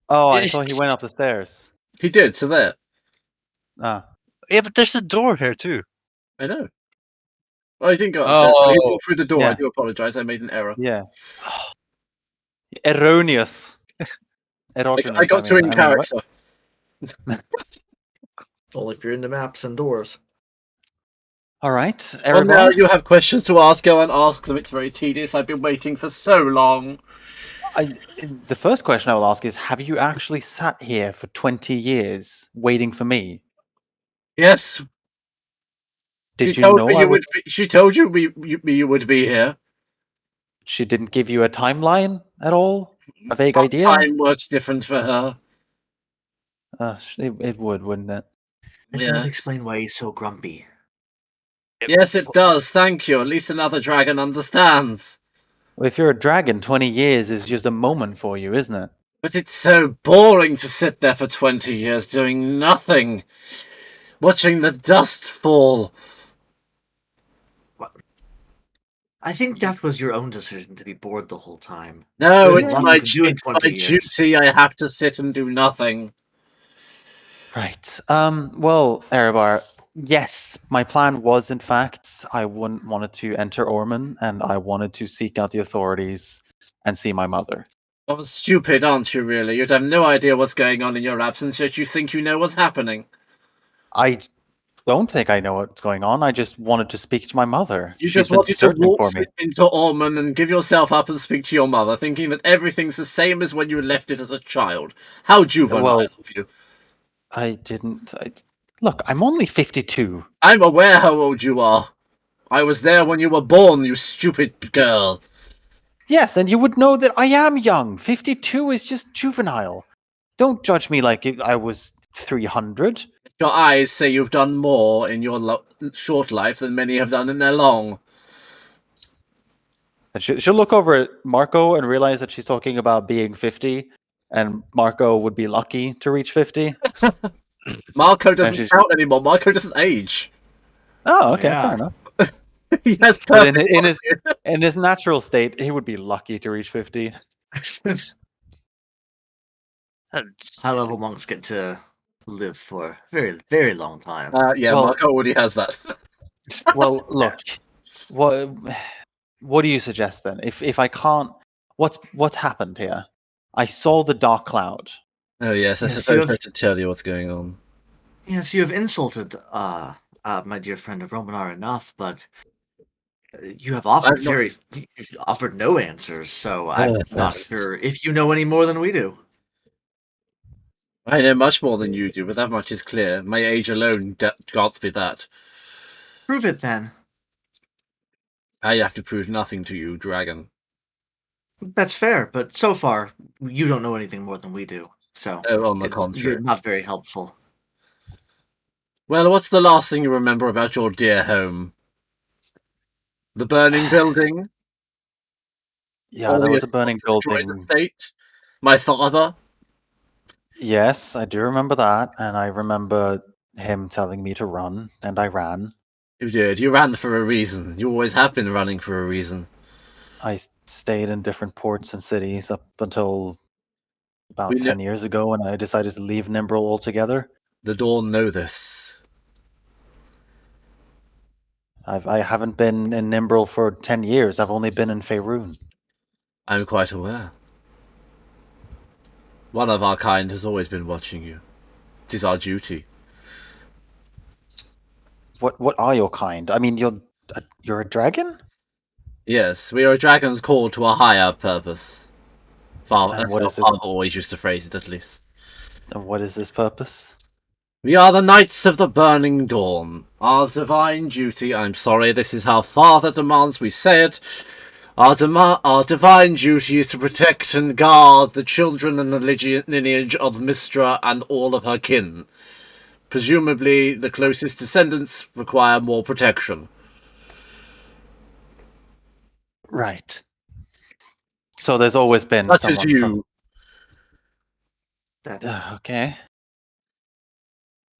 Oh, I thought he went up the stairs. He did, so there. Ah. Yeah, but there's a door here too. I know. Well, he didn't go upstairs. But he walked through the door. Yeah. I do apologise. I made an error. Yeah. Erroneous. I got to in character. Only if you're into maps and doors. All right. Well, now you have questions to ask. Go and ask them. It's very tedious. I've been waiting for so long. The first question I will ask is, have you actually sat here for 20 years waiting for me? Yes. Did you know she told you you would be here. she didn't give you a timeline at all? A vague idea? Time works different for her. It would, wouldn't it? It does explain why he's so grumpy. Yes, it does. Thank you. At least another dragon understands. Well, if you're a dragon, 20 years is just a moment for you, isn't it? But it's so boring to sit there for 20 years doing nothing. Watching the dust fall. I think that was your own decision to be bored the whole time. No, There's it's a lot my, you can do in it's my 20 years. duty. I have to sit and do nothing. Right. Well, Erebar, yes, my plan was, in fact, I wanted to enter Orman, and I wanted to seek out the authorities and see my mother. Well, stupid, aren't you, really? You'd have no idea what's going on in your absence, yet you think you know what's happening. I don't think I know what's going on. I just wanted to speak to my mother. You She's just been wanted to searching walk for me. into Ormond and give yourself up and speak to your mother, thinking that everything's the same as when you left it as a child. How juvenile Well, of you. I didn't. Look, I'm only 52. I'm aware how old you are. I was there when you were born, you stupid girl. Yes, and you would know that I am young. 52 is just juvenile. Don't judge me like I was 300. Your eyes say you've done more in your short life than many have done in their long. And she'll look over at Marco and realize that she's talking about being 50, and Marco would be lucky to reach 50. Marco doesn't count anymore. Marco doesn't age. Oh, okay, Yeah. fair enough. He has But perfect in his natural state, he would be lucky to reach 50. High-level monks get to live for a very, very long time. yeah, Well- Marco already has that. Well, look, what do you suggest then? If I can't, what's happened here? I saw the dark cloud. Oh yes, I Yes, suppose you I have- should tell you what's going on. Yes, you have insulted my dear friend of Romanar enough, but you have offered you've offered no answers, so I'm not sure if you know any more than we do. I know much more than you do, but that much is clear. My age alone can't be that. Prove it then. I have to prove nothing to you, dragon. That's fair, but so far you don't know anything more than we do. So Oh, on the you're contrary. not very helpful. Well, what's the last thing you remember about your dear home? The burning building? Yeah, All there the was a burning destroyed building. estate? My father? Yes, I do remember that, and I remember him telling me to run, and I ran. You did. You ran for a reason. You always have been running for a reason. I stayed in different ports and cities up until about We kn- 10 years ago, and I decided to leave Nimbrel altogether. The Dawn know this. I haven't been in Nimbrel for 10 years. I've only been in Faerun. I'm quite aware. One of our kind has always been watching you. It is our duty. What are your kind? I mean, you're a dragon? Yes, we are dragons called to a higher purpose. And That's what how is it? Father always used to phrase it, at least. And what is this purpose? We are the Knights of the Burning Dawn. Our divine duty, I'm sorry, this is how Father demands we say it. Our divine duty is to protect and guard the children and the lineage of Mistra and all of her kin. Presumably, the closest descendants require more protection. Right. So there's always been Such someone as you. Okay.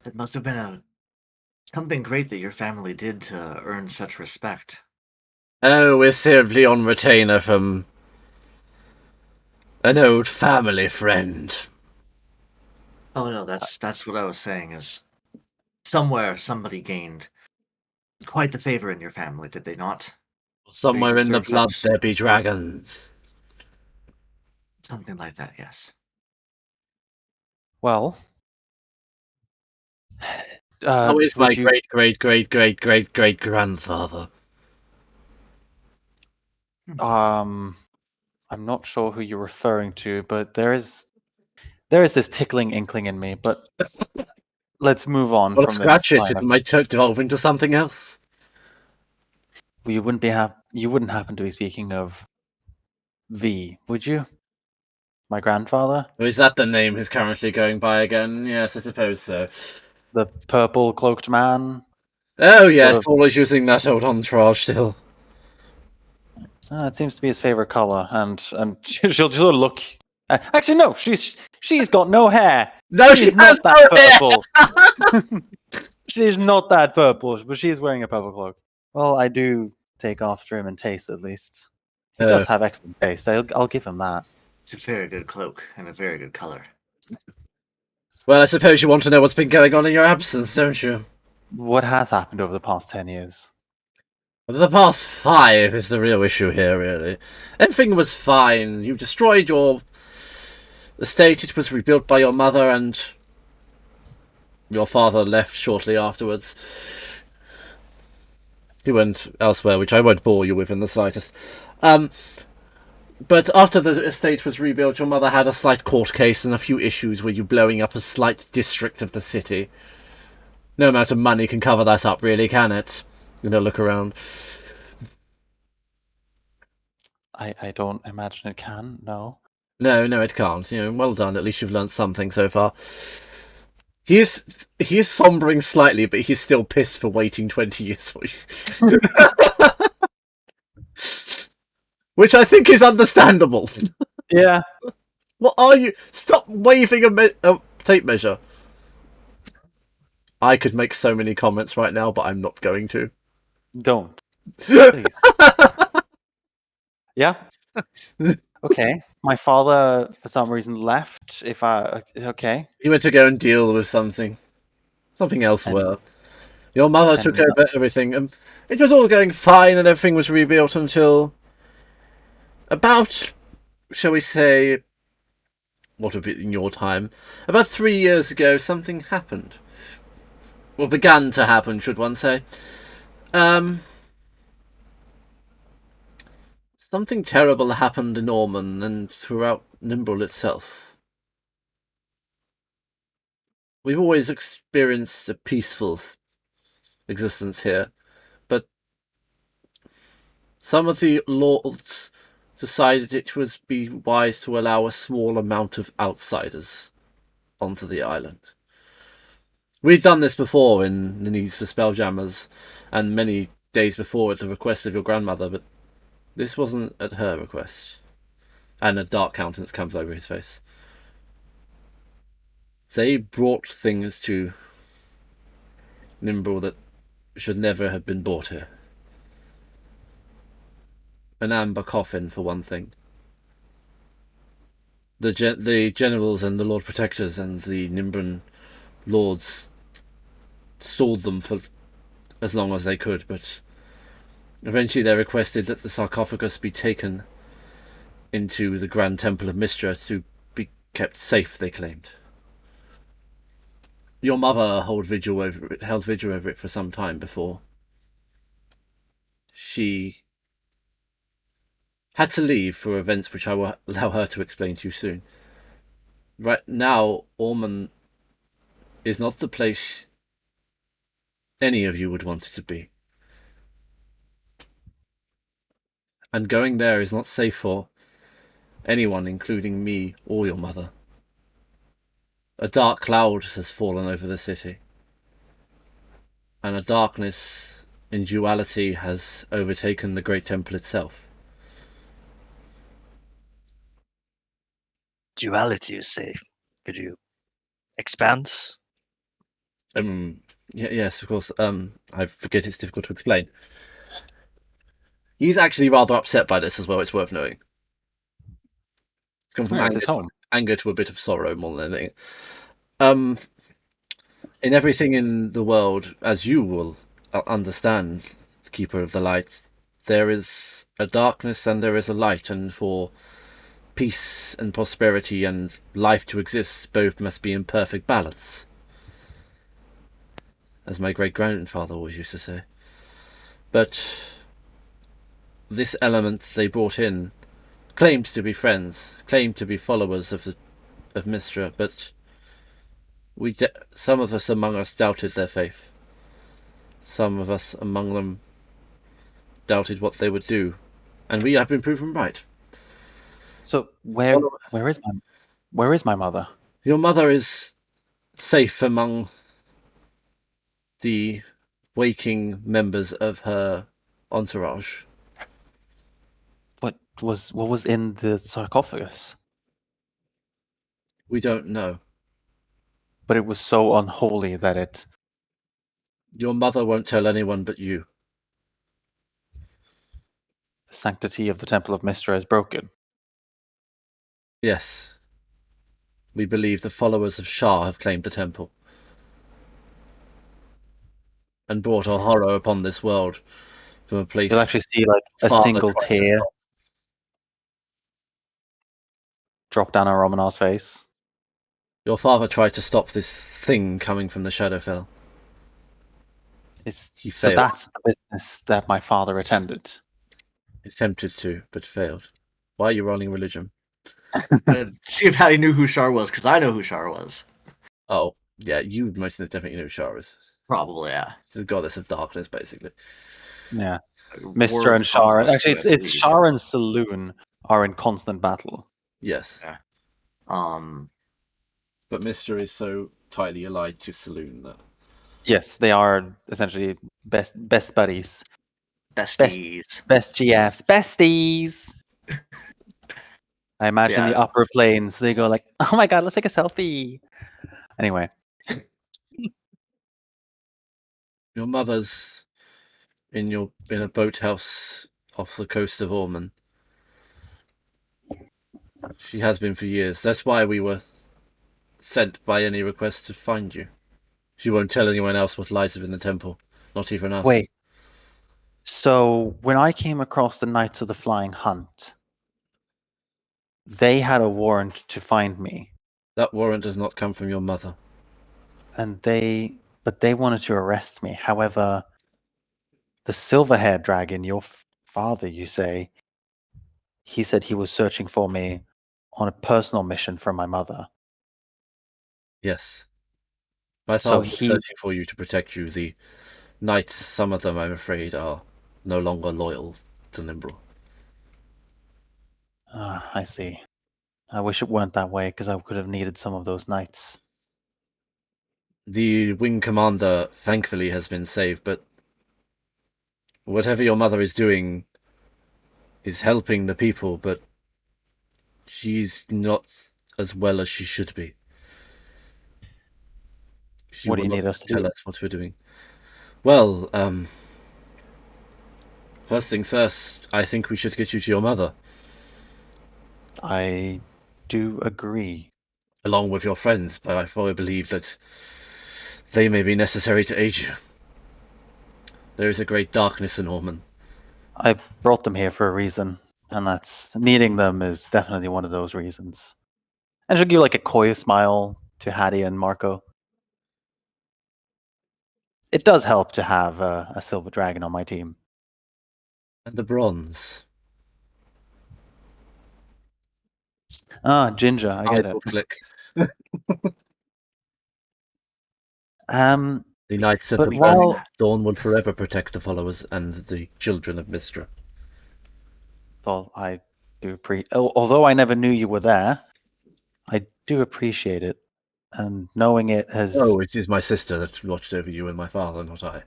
That must have been something great that your family did to earn such respect. Oh, we're simply on retainer from an old family friend. Oh no, that's what I was saying. Is somewhere somebody gained quite the favor in your family, did they not? Somewhere in the deserve blood such- there be dragons. Something like that, yes. Well, How is my would you- great grandfather? I'm not sure who you're referring to, but there is this tickling inkling in me. But let's move on Well, from scratch this. it. It might devolve into something else. You wouldn't happen to be speaking of V, would you? My grandfather? Or is that the name he's currently going by again? Yes, I suppose so. The purple cloaked man? Oh yes, Sort of. always using that old entourage still. It seems to be his favorite color, and she'll sort of look. Actually, no, she's got no hair. No, she She's has not that no hair! purple. She's not that purple, but she's wearing a purple cloak. Well, I do take after him in taste, at least. He does have excellent taste. I'll give him that. It's a very good cloak and a very good color. Well, I suppose you want to know what's been going on in your absence, don't you? What has happened over the past 10 years? Well, the past 5 is the real issue here, really. Everything was fine. You destroyed your estate. It was rebuilt by your mother, and your father left shortly afterwards. He went elsewhere, which I won't bore you with in the slightest. But after the estate was rebuilt, your mother had a slight court case and a few issues with you blowing up a slight district of the city. No amount of money can cover that up, really, can it? You know, look around. I don't imagine it can, no. No, it can't. You know, well done. At least you've learnt something so far. He is sombering slightly, but he's still pissed for waiting 20 years for you. Which I think is understandable. Yeah. What are you? Stop waving a tape measure. I could make so many comments right now, but I'm not going to. Don't. Please. Yeah. Okay. My father, for some reason, left. Okay. He went to go and deal with something elsewhere. Your mother and- took over everything, and it was all going fine, and everything was rebuilt until about, shall we say, what would be in your time? About 3 years ago, something happened. Well, began to happen, should one say. Something terrible happened in Ormond and throughout Nimbrel itself. We've always experienced a peaceful existence here, but some of the lords decided it would be wise to allow a small amount of outsiders onto the island. We've done this before in the Needs for Spelljammers, and many days before at the request of your grandmother, but this wasn't at her request. And a dark countenance comes over his face. They brought things to Nimbrel that should never have been brought here. An amber coffin, for one thing. The generals and the Lord Protectors and the Nimbran lords stalled them for as long as they could, but eventually they requested that the sarcophagus be taken into the Grand Temple of Mystra to be kept safe, they claimed. Your mother held vigil over it for some time before she had to leave for events which I will allow her to explain to you soon. Right now, Ormond is not the place any of you would want it to be. And going there is not safe for anyone, including me or your mother. A dark cloud has fallen over the city, and a darkness in duality has overtaken the great temple itself. Duality, you say? Could you expand? Yes, of course. I forget it's difficult to explain. He's actually rather upset by this as well, it's worth knowing. It's come from anger to a bit of sorrow more than anything. In everything in the world, as you will understand, Keeper of the Light, there is a darkness and there is a light, and for peace and prosperity and life to exist, both must be in perfect balance. As my great-grandfather always used to say. But this element they brought in claimed to be friends, claimed to be followers of Mystra, but some of us among us doubted their faith. Some of us among them doubted what they would do, and we have been proven right. So where is my mother? Your mother is safe among the waking members of her entourage. What was in the sarcophagus? We don't know. But it was so unholy that it. Your mother won't tell anyone but you. The sanctity of the Temple of Mystra is broken. Yes. We believe the followers of Shah have claimed the temple and brought a horror upon this world from a place. You'll actually see like a Father single tried to tear stop. drop down on Romanov's face. Your father tried to stop this thing coming from the Shadowfell. So failed. that's the business that my father attended. He attempted to, but failed. Why are you rolling religion? See if Hattie knew who Shar was, because I know who Shar was. Oh, yeah, you most definitely know who Shah is. Probably, yeah. She's the goddess of darkness, basically. Yeah. Word Mr. and Shar. conquest, Actually, I it's believe. Shar and Saloon are in constant battle. Yes. Yeah. But Mr. is so tightly allied to Saloon that Yes, they are essentially best buddies. Besties. Best GFs. Besties! I imagine Yeah. the upper planes, they go like, oh my god, let's take a selfie. Anyway. your mother's in a boathouse off the coast of Ormond. She has been for years. That's why we were sent by any request to find you. She won't tell anyone else what lies within the temple, not even us. Wait. So when I came across the Knights of the Flying Hunt, they had a warrant to find me. That warrant does not come from your mother. But they wanted to arrest me. However, the silver-haired dragon, your father, you say, he said he was searching for me on a personal mission from my mother. Yes. My So father was he- searching for you to protect you. The knights, some of them, I'm afraid, are no longer loyal to Nimbrel. I see. I wish it weren't that way, because I could have needed some of those knights. The wing commander, thankfully, has been saved, but whatever your mother is doing is helping the people, but she's not as well as she should be. She What do will you not need us to tell do? us what we're doing. Well, first things first, I think we should get you to your mother, I do agree. along with your friends, but I fully believe that they may be necessary to aid you. There is a great darkness in Ormond. I brought them here for a reason, and that's needing them is definitely one of those reasons. And she'll give like a coy smile to Hattie and Marco. It does help to have a silver dragon on my team. And the bronze. Ah, Ginger, I get I it. will click. Um, The Knights of But the while- Dawn will forever protect the followers and the children of Mystra. well, I do appreciate. Although I never knew you were there, I do appreciate it, and knowing it has. Oh, it is my sister that watched over you and my father, not I.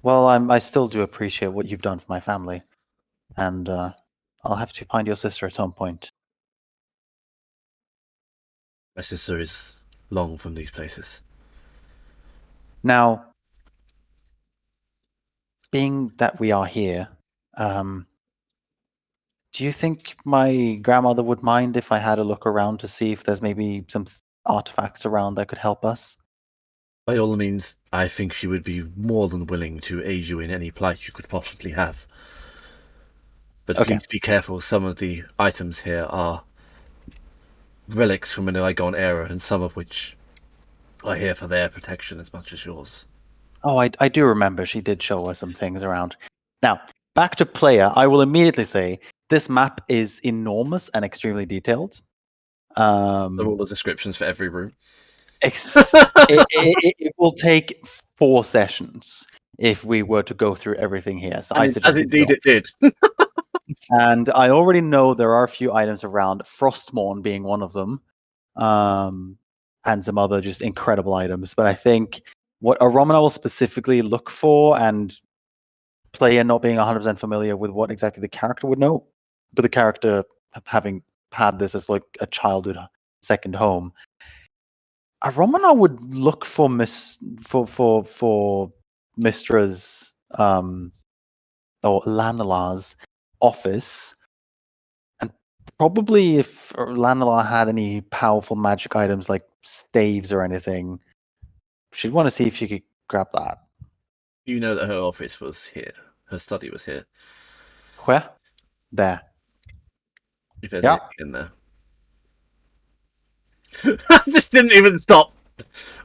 Well, I still do appreciate what you've done for my family, and I'll have to find your sister at some point. My sister is long from these places. Now, being that we are here, do you think my grandmother would mind if I had a look around to see if there's maybe some artifacts around that could help us? By all means, I think she would be more than willing to aid you in any plight you could possibly have. But Okay. please be careful, some of the items here are relics from an bygone era, and some of which are here for their protection as much as yours. Oh, I do remember she did show us some things around. Now, back to player, I will immediately say this map is enormous and extremely detailed. There are all the descriptions for every room. It will take 4 sessions if we were to go through everything here. So I As suggest indeed we it did. And I already know there are a few items around, Frostmourne being one of them, and some other just incredible items. But I think what Aromana will specifically look for, and player not being 100% familiar with what exactly the character would know, but the character having had this as like a childhood second home, Aromana would look for Mistra's or Lanela's office, and probably if Lanela had any powerful magic items like staves or anything, she'd want to see if she could grab that. You know that her office was here. Her study was here. Where? There. If there's Yeah. anything in there. Just didn't even stop.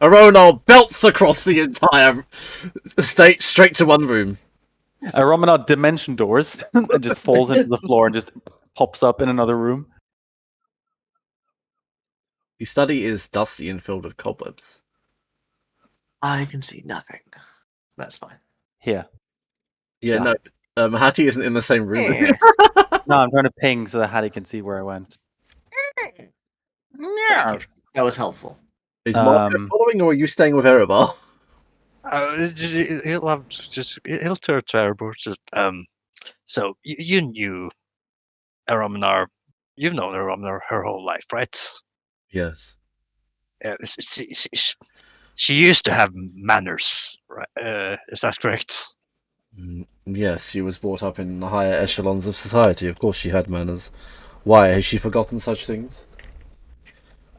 Aronal belts across the entire estate straight to one room. Aromana dimension doors and just falls into the floor and just pops up in another room. The study is dusty and filled with cobwebs. I can see nothing. That's fine. Here. Yeah, Yeah. no. Hattie isn't in the same room. Eh. No, I'm trying to ping so that Hattie can see where I went. Thank you. That was helpful. Is Marco following, or are you staying with Erebor? He'll turn to Erebor. So you knew Aromnar. You've known Aromnar her whole life, right? Yes. She used to have manners, right? Is that correct? Yes, she was brought up in the higher echelons of society. Of course she had manners. Why, has she forgotten such things?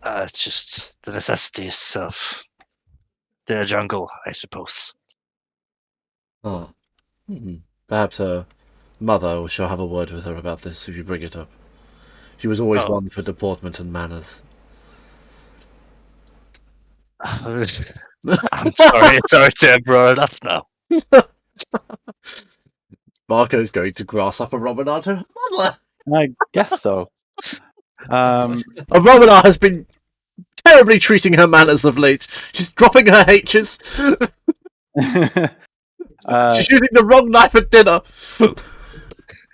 It's just the necessities of the jungle, I suppose. Ah. Perhaps her mother shall have a word with her about this if you bring it up. She was always one for deportment and manners. I'm sorry to have brought it up now. Marco's going to grass up a Romanar to her mother. I guess so. A Romanar has been terribly treating her manners of late. She's dropping her H's. She's using the wrong knife at dinner.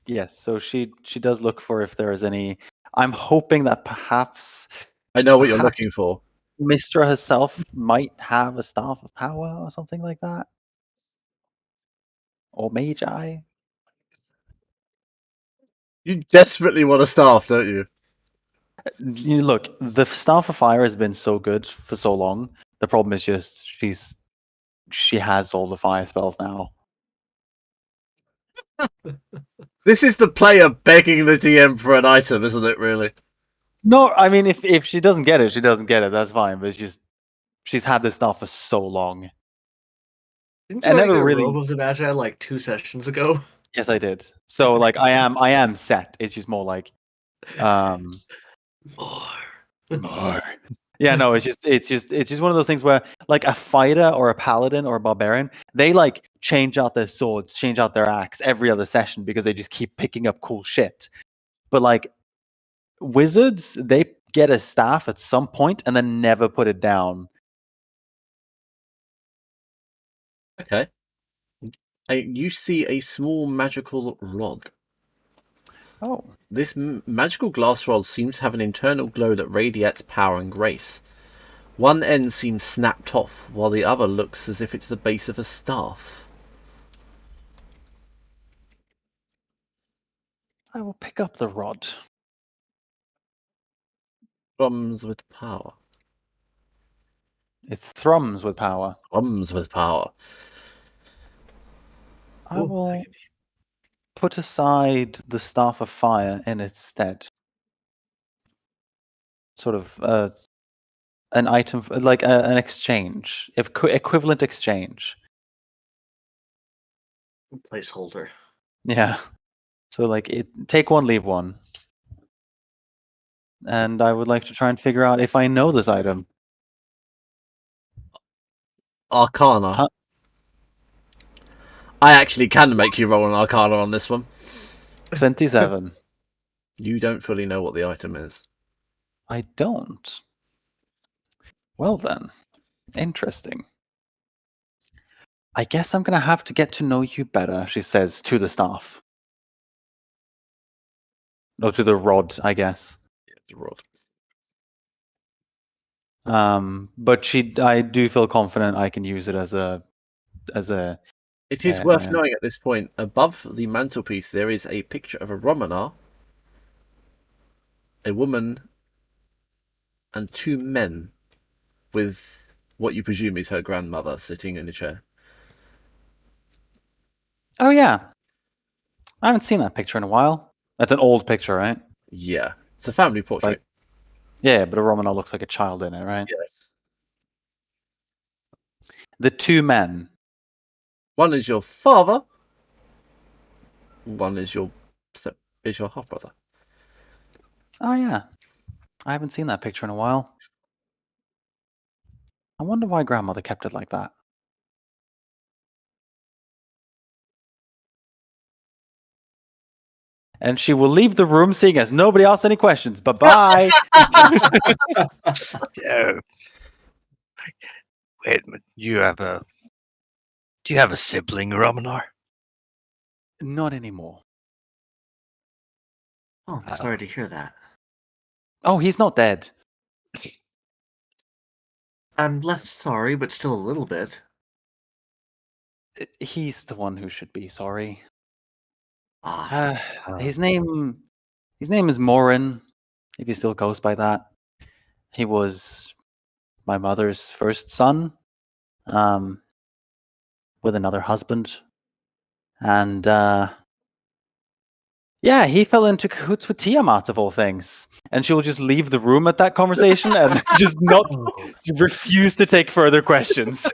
Yes, so she does look for if there is any. I'm hoping that perhaps I know what you're looking for. Mistra herself might have a staff of power or something like that, or Magi. You desperately want a staff, don't you? Look, the staff of fire has been so good for so long. The problem is just she has all the fire spells now. This is the player begging the DM for an item, isn't it, really? No, I mean if she doesn't get it, she doesn't get it. That's fine. But it's just she's had this stuff for so long. Didn't I you never already get really- Robe of the Magi like 2 sessions ago? Yes, I did. So like I am set. It's just more like More. Yeah, no, it's just one of those things where like a fighter or a paladin or a barbarian, they like change out their swords, change out their axe every other session because they just keep picking up cool shit. But like wizards, they get a staff at some point and then never put it down. Okay. You see a small magical rod. Oh. This magical glass rod seems to have an internal glow that radiates power and grace. One end seems snapped off, while the other looks as if it's the base of a staff. I will pick up the rod. Thrums with power. It thrums with power. Thrums with power. I will put aside the staff of fire in its stead. Sort of an item, like an exchange, equivalent exchange. Placeholder. Yeah. So like take one, leave one. And I would like to try and figure out if I know this item. Arcana. Huh? I actually can make you roll an Arcana on this one. 27. You don't fully know what the item is. I don't. Well then, interesting. I guess I'm gonna have to get to know you better, she says to the staff. No, to the rod, I guess. Yeah, it's a rod. But I do feel confident I can use it as a. It is worth knowing at this point, above the mantelpiece there is a picture of a Romanar, a woman, and 2 men with what you presume is her grandmother sitting in a chair. Oh yeah, I haven't seen that picture in a while. That's an old picture, right? Yeah, it's a family portrait. Yeah, but a Romanov looks like a child in it, right? Yes. The 2 men. One is your father. One is your half brother. Oh yeah, I haven't seen that picture in a while. I wonder why grandmother kept it like that. And she will leave the room, seeing as nobody asks any questions. Bye-bye. Wait a minute. Do you have a sibling, Romanar? Not anymore. Oh, I'm sorry to hear that. Oh, he's not dead. I'm less sorry, but still a little bit. He's the one who should be sorry. Ah, His name is Morin, if he still goes by that. He was my mother's first son, with another husband. And yeah, he fell into cahoots with Tiamat of all things. And she will just leave the room at that conversation and just not refuse to take further questions.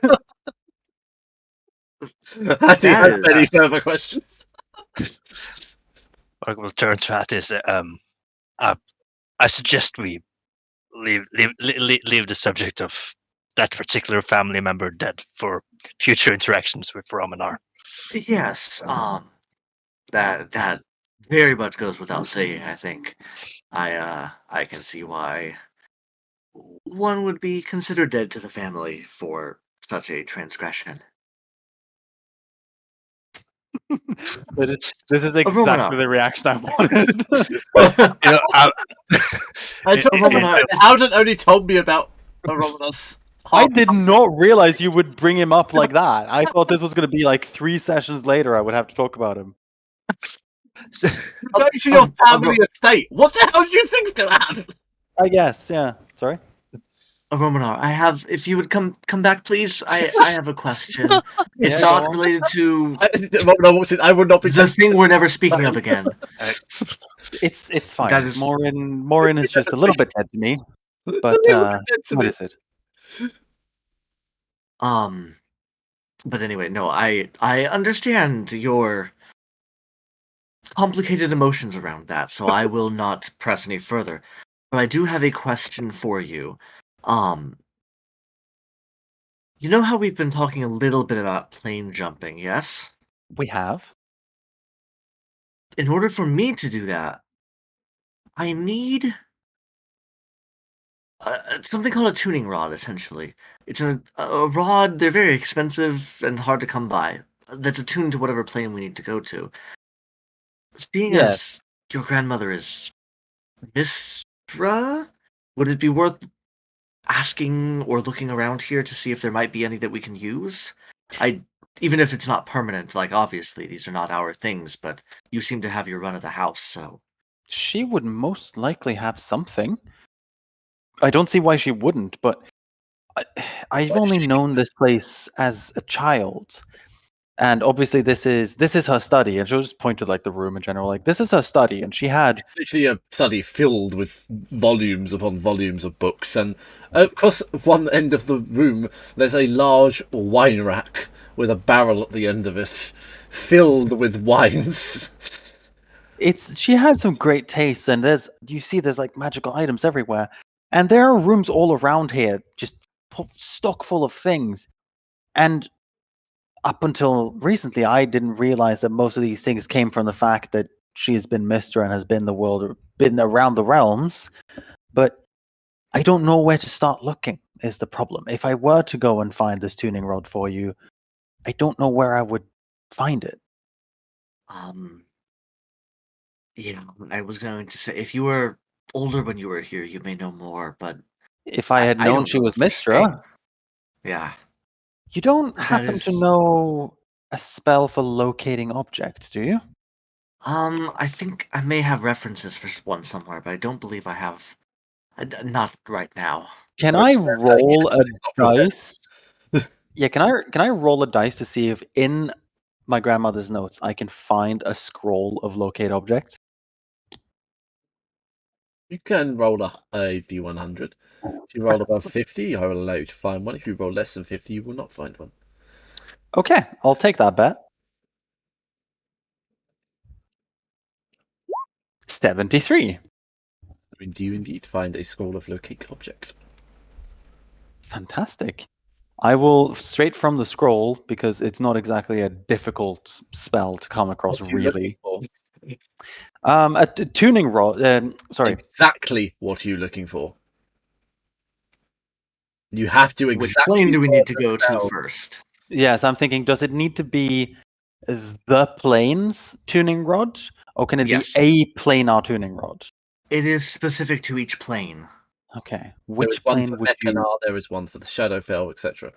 How do you have any further questions? What we'll turn to that is I suggest we leave the subject of that particular family member dead for future interactions with Romanar. yes. That very much goes without saying. I think I can see why one would be considered dead to the family for such a transgression. This is exactly the reaction I wanted. Howden only told me about Romanar's. I did not realize you would bring him up like that. I thought this was going to be like 3 sessions later I would have to talk about him. Going to your family estate. What the hell do you think's going to happen? I guess, yeah. Sorry? Romanar, if you would come back, please. I have a question. It's not related to I would not be the thing we're never speaking of again. It's fine. Morin is just a little bit dead to me. But what is it? But anyway, no, I understand your complicated emotions around that, so I will not press any further. But I do have a question for you. You know how we've been talking a little bit about plane jumping, yes? We have. In order for me to do that, I need something called a tuning rod, essentially. It's a rod, they're very expensive and hard to come by, that's attuned to whatever plane we need to go to. Seeing as your grandmother is Mistra, would it be worth asking or looking around here to see if there might be any that we can use? Even if it's not permanent, like obviously these are not our things, but you seem to have your run of the house, so. She would most likely have something. I don't see why she wouldn't, but I've only known this place as a child. And obviously this is her study, and she'll just point to like the room in general, like this is her study, and she had literally a study filled with volumes upon volumes of books, and across one end of the room there's a large wine rack with a barrel at the end of it, filled with wines. She had some great taste, and there's like magical items everywhere, and there are rooms all around here just stock full of things, and up until recently, I didn't realize that most of these things came from the fact that she has been Mistra and has been been around the realms. But I don't know where to start looking is the problem. If I were to go and find this tuning rod for you, I don't know where I would find it. Yeah, I was going to say, if you were older when you were here, you may know more, but If I had I known don't she know was the first thing. Mistra, Yeah, you don't that happen to is. know a spell for locating objects, do you? I think I may have references for one somewhere, but I don't believe I have. Not right now. Can Very I fair saying roll yes, a but it's not from dice? Yeah, can I roll a dice to see if in my grandmother's notes I can find a scroll of locate objects? You can roll a D100. If you roll above 50, you are allowed to find one. If you roll less than 50, you will not find one. Okay, I'll take that bet. 73. I mean, do you indeed find a scroll of locate object? Fantastic. I will straight from the scroll because it's not exactly a difficult spell to come across, What are you looking really. for? Tuning rod. Sorry. Exactly what are you looking for? You have to Which plane exactly do we word need to the go to spell. first? Yes, I'm thinking, does it need to be the plane's tuning rod, or can it be Yes. a planar tuning rod? It is specific to each plane. Okay. There is Which one for plane Mechanar, there is one for the Shadowfell, etc.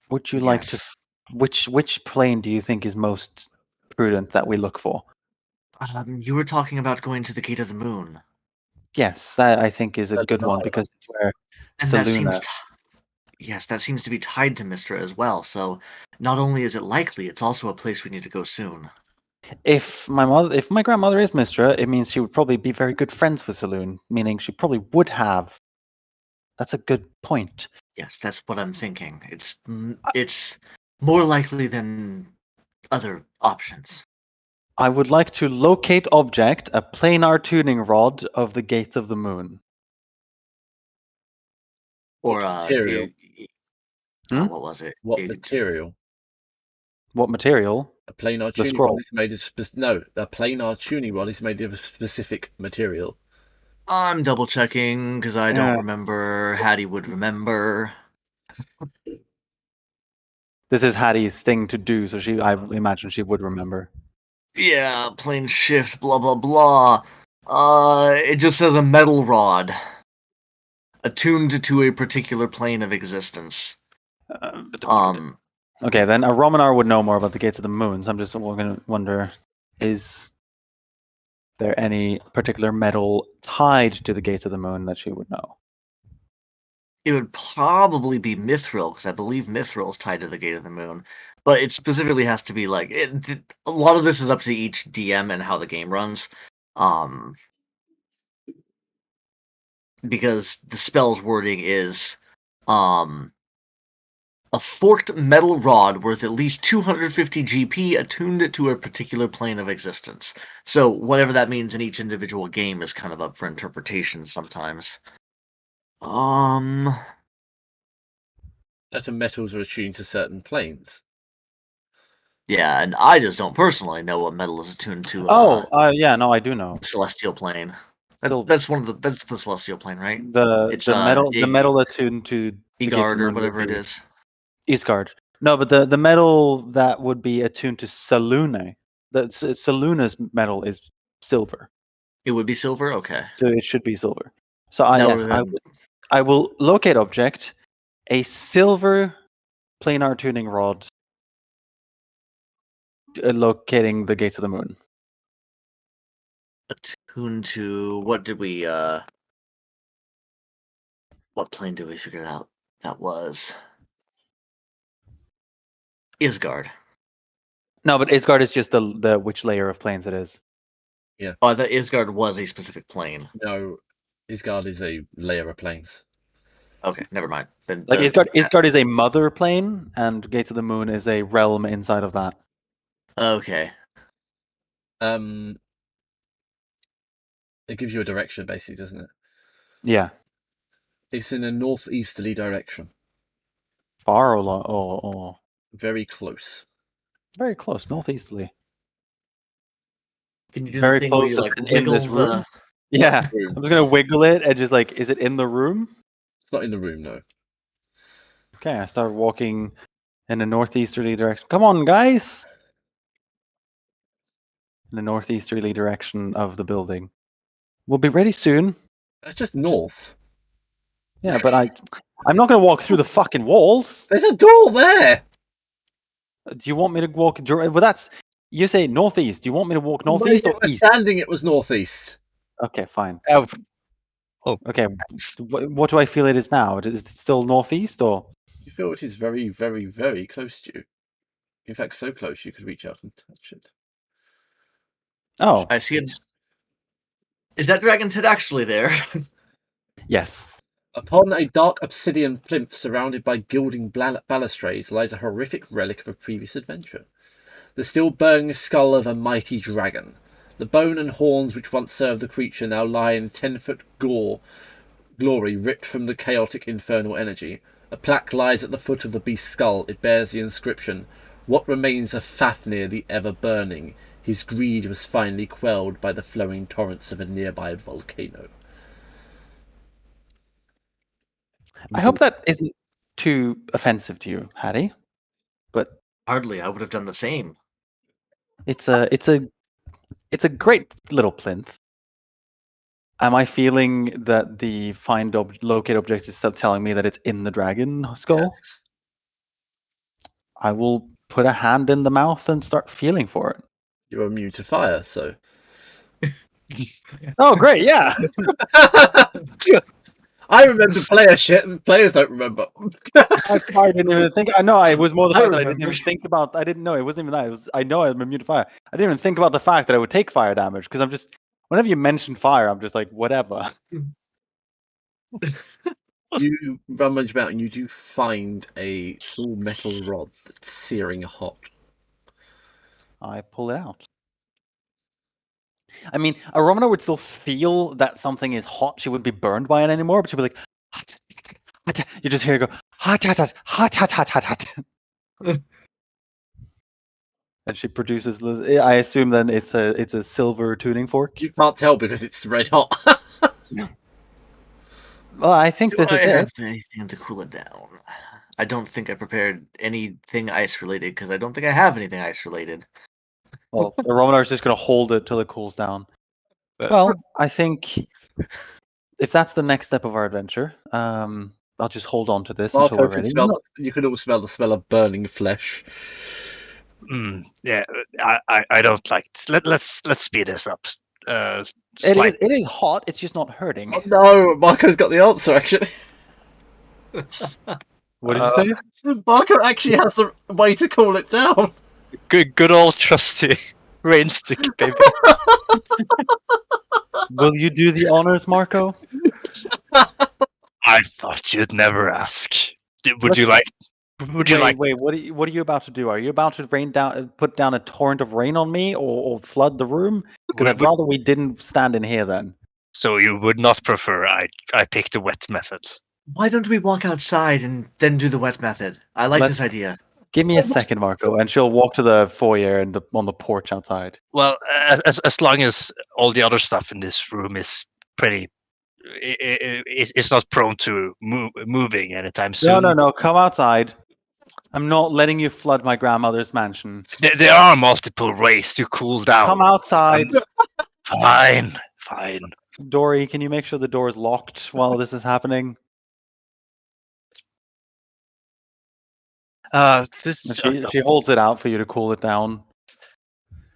would you like to Yes. which plane do you think is most prudent that we look for? You were talking about going to the Gate of the Moon, Yes, that I think is a good one Salinaria. because it's where and that Saluna. yes, that seems to be tied to Mistra as well. So not only is it likely, it's also a place we need to go soon. If my grandmother is Mistra, it means she would probably be very good friends with Saloon, meaning she probably would have. That's a good point. Yes, that's what I'm thinking. It's more likely than other options. I would like to locate object, a planar tuning rod of the gates of the moon. Or What material? Hmm? what was it? What material? What material? A planar The tuning rod scroll. is made of no. A planar tuning rod is made of a specific material. I'm double checking because I don't Yeah. remember. Hattie would remember. This is Hattie's thing to do, so I imagine she would remember. Yeah, plane shift, blah blah blah. It just says a metal rod attuned to a particular plane of existence. Okay, then a Romanar would know more about the gates of the moon. So I'm just going to wonder: is there any particular metal tied to the gates of the moon that she would know? It would probably be mithril because I believe mithril is tied to the Gate of the Moon, but it specifically has to be like a lot of this is up to each DM and how the game runs, because the spell's wording is a forked metal rod worth at least 250 GP attuned to a particular plane of existence. So whatever that means in each individual game is kind of up for interpretation sometimes. Certain metals are attuned to certain planes. Yeah, and I just don't personally know what metal is attuned to Yeah, no, I do know. celestial plane. Still, That's the celestial plane, right? the It's the metal attuned to the gates of Igard the or moon would whatever it be is. Isgard. No, but the metal that would be attuned to Salune, Saluna's metal is silver, It would be silver. Okay. so it should be silver. So That yes, would have been I will locate object, a silver planar tuning rod locating the gates of the moon. attuned to what plane did we figure out? That was Isgard. No, but Isgard is just the which layer of planes it is. Oh, I thought Isgard was a specific plane. No, Isgard is a layer of planes. Okay, never mind. Then Like Isgard is a mother plane, and Gates of the Moon is a realm inside of that. okay. It gives you a direction, basically, doesn't it? Yeah. It's in a northeasterly direction. Far or Very close. very close, northeasterly. Can you do Very the thing where close you to like in wiggle this room. the? Yeah. Room. I'm just gonna wiggle it and just like, is it in the room? It's not in the room, no. Okay, I start walking in a northeasterly direction. Come on, guys. in the northeasterly direction of the building. We'll be ready soon. That's just north. Yeah, but I'm not going to walk through the fucking walls. There's a door there. Do you want me to walk? Well, that's you say northeast. Do you want me to walk northeast My or east? understanding it was northeast. Okay, fine. Oh, Okay, what do I feel it is now? Is it still northeast or? You feel it is very, very, very close to you. In fact, so close you could reach out and touch it. Oh, I see it. Is that dragon's head actually there? yes. Upon a dark obsidian plinth surrounded by gilding balustrades lies a horrific relic of a previous adventure. The still burning skull of a mighty dragon. The bone and horns which once served the creature now lie in 10-foot glory ripped from the chaotic infernal energy. A plaque lies at the foot of the beast's skull. It bears the inscription, "What remains of Fafnir the ever-burning? His greed was finally quelled by the flowing torrents of a nearby volcano." I hope that isn't too offensive to you, Hattie. But Hardly. I would have done the same. it's a great little plinth. Am I feeling that the locate object is still telling me that it's in the dragon skull? Yes. I will put a hand in the mouth and start feeling for it. You're immune to fire, so. Oh, great! Yeah. I remember player shit, and players don't remember. I didn't even think. I know. It was more the I fact that I didn't remember. even think about. I didn't know. It wasn't even that. It was. I know I'm immune to fire. I didn't even think about the fact that I would take fire damage because I'm just. Whenever you mention fire, I'm just like whatever. You rummage about and you do find a small metal rod that's searing hot. I pull it out. I mean, a Romana would still feel that something is hot. She wouldn't be burned by it anymore, but she'd be like, hot, hot. You just hear her go, hot, hot, hot, hot, hot, hot, hot, hot. And she produces. I assume then it's a silver tuning fork. You can't tell because it's red hot. Well, I think Do this is I have it. anything to cool it down? I don't think I prepared anything ice related because I don't think I have anything ice related. Well, the Romanar is just going to hold it till it cools down. Well, I think if that's the next step of our adventure, I'll just hold on to this until we're ready. You can all smell the smell of burning flesh. Yeah, I don't like this. Let's speed this up. It is hot. It's just not hurting. Oh no, Marco's got the answer actually. What did you say? Marco actually has the way to cool it down. Good old trusty rain stick, baby. Will you do the honors, Marco? I thought you'd never ask. Would you like? Wait, what are you about to do? Are you about to put down a torrent of rain on me, or flood the room? Because I'd rather we didn't stand in here then. So you would not prefer I pick the wet method? Why don't we walk outside and then do the wet method? I like this idea. Give me a second, Marco, and she'll walk to the foyer and on the porch outside. Well, as long as all the other stuff in this room is pretty, it's not prone to moving anytime soon. No, come outside. I'm not letting you flood my grandmother's mansion. There are multiple ways to cool down. Come outside. Fine. Dory, can you make sure the door is locked while this is happening? She holds it out for you to cool it down.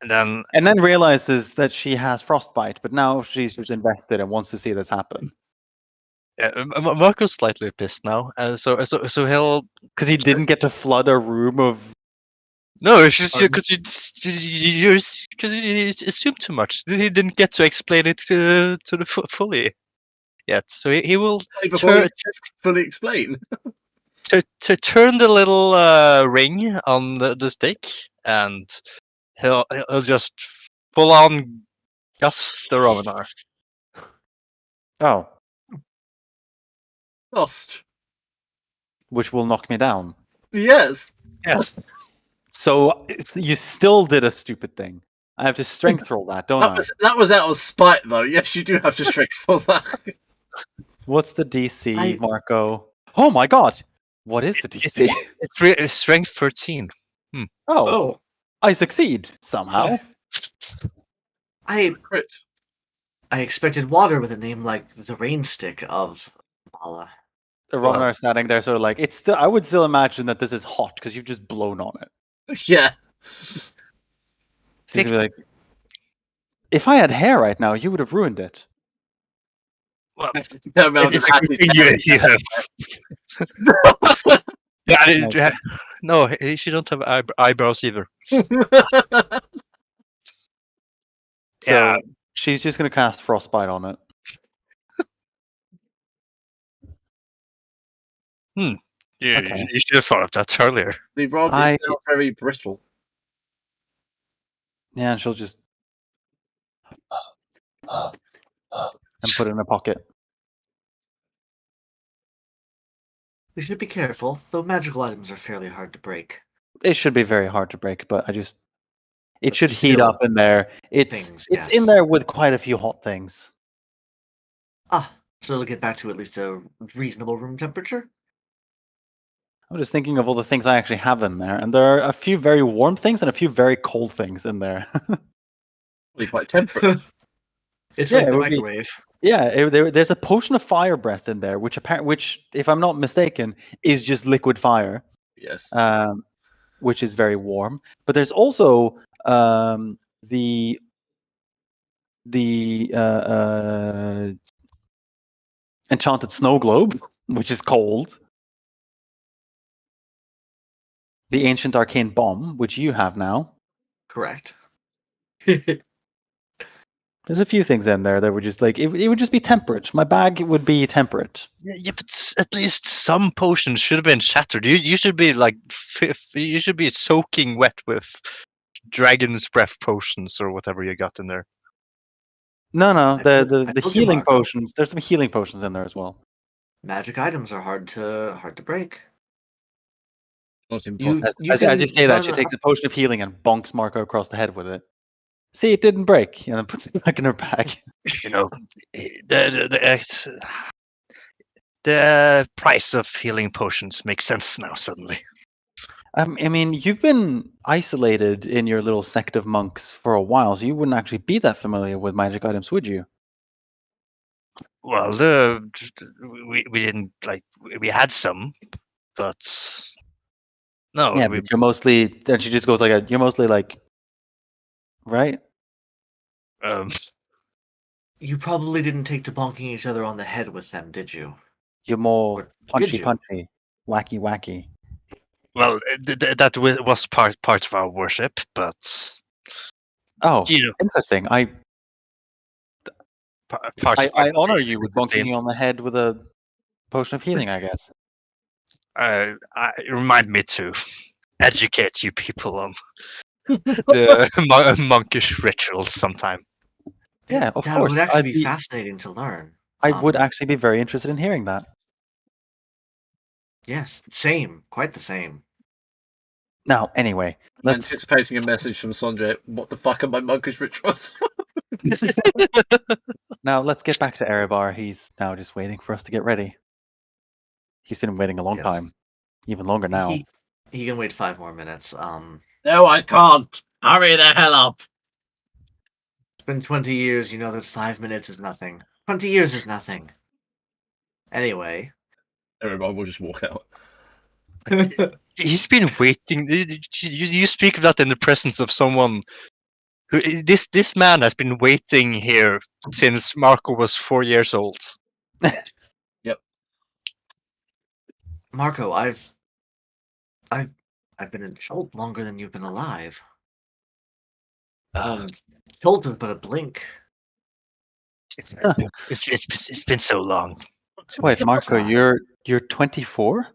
And then realizes that she has frostbite, but now she's just invested and wants to see this happen. Marco's slightly pissed now, so he'll, because he didn't get to flood a room of. No, it's just because you assume too much. He didn't get to explain it to the fully yet, so he will fully explain. to turn the little ring on the stick, and he'll just full on gust the Romanar. Oh. Lost. Which will knock me down. Yes. So you still did a stupid thing. I have to strength roll that, don't I? That was out of spite, though. Yes, you do have to strength roll that. What's the DC, Marco? Oh my god! What is the DC? It's strength 13. Oh, I succeed somehow. I Crit. expected water with a name like the Rain Stick of Mala. The Well- Romanar standing there, sort of like it's. Still, I would still imagine that this is hot because you've just blown on it. Yeah. She's gonna be like, if I had hair right now, you would have ruined it. Well, Turn around it's and a Ashley's good thing you have. Yeah, no, she don't have eyebrows either. So Yeah. she's just gonna cast frostbite on it. You, Okay. you should have thought of that earlier. The rod I- is now very brittle. Yeah, and she'll just and put it in her pocket. We should be careful, though magical items are fairly hard to break. It should be very hard to break, but it But should heat still, up in there. It's things, it's yes. in there with quite a few hot things. So it'll get back to at least a reasonable room temperature? I'm just thinking of all the things I actually have in there, and there are a few very warm things and a few very cold things in there. Really quite temperate. It's Yeah, like it the would be- microwave. Yeah, there's a potion of fire breath in there, which if I'm not mistaken, is just liquid fire, Yes. which is very warm. But there's also the enchanted snow globe, which is cold. The ancient arcane bomb, which you have now. Correct. There's a few things in there that would just like it would just be temperate. My bag would be temperate. Yeah, but at least some potions should have been shattered. You should be like you should be soaking wet with dragon's breath potions or whatever you got in there. No, I the told you, healing Marco. potions. There's some healing potions in there as well. Magic items are hard to break. Not impossible. As you say that, she takes a potion of healing and bonks Marco across the head with it. See, it didn't break, and then puts it back in her bag. You know, the price of healing potions makes sense now suddenly. I mean, you've been isolated in your little sect of monks for a while, so you wouldn't actually be that familiar with magic items, would you? Well, we didn't like we had some, but no, Yeah, but you're mostly. Then she just goes like, "You're mostly like, right?" You probably didn't take to bonking each other on the head with them, did you? You're more Or did punchy, you? punchy, wacky, wacky. well, that was part of our worship, but Oh, you know, interesting. I part of our honor belief you with contained- bonking you on the head with a potion of healing, I guess. remind me to educate you people on the monkish rituals sometime. Yeah, of That course. would actually I'd be be- fascinating to learn. I would actually be very interested in hearing that. Yes, same. Quite the same. Now, anyway, let's. Anticipating a message from Sanjay. What the fuck are my monkish rituals? Now let's get back to Erebar. He's now just waiting for us to get ready. He's been waiting a long Yes. time, even longer now. He can wait 5 more minutes. No, I can't. Hurry the hell up. It's been 20 years. You know that 5 minutes is nothing. 20 years is nothing. Anyway. Everybody will just walk out. He's been waiting. You speak of that in the presence of someone who this man has been waiting here since Marco was 4 years old. Marco, I've been in Chult longer than you've been alive. Chult has but a blink. It's been so long. Wait, Marco, you're 24?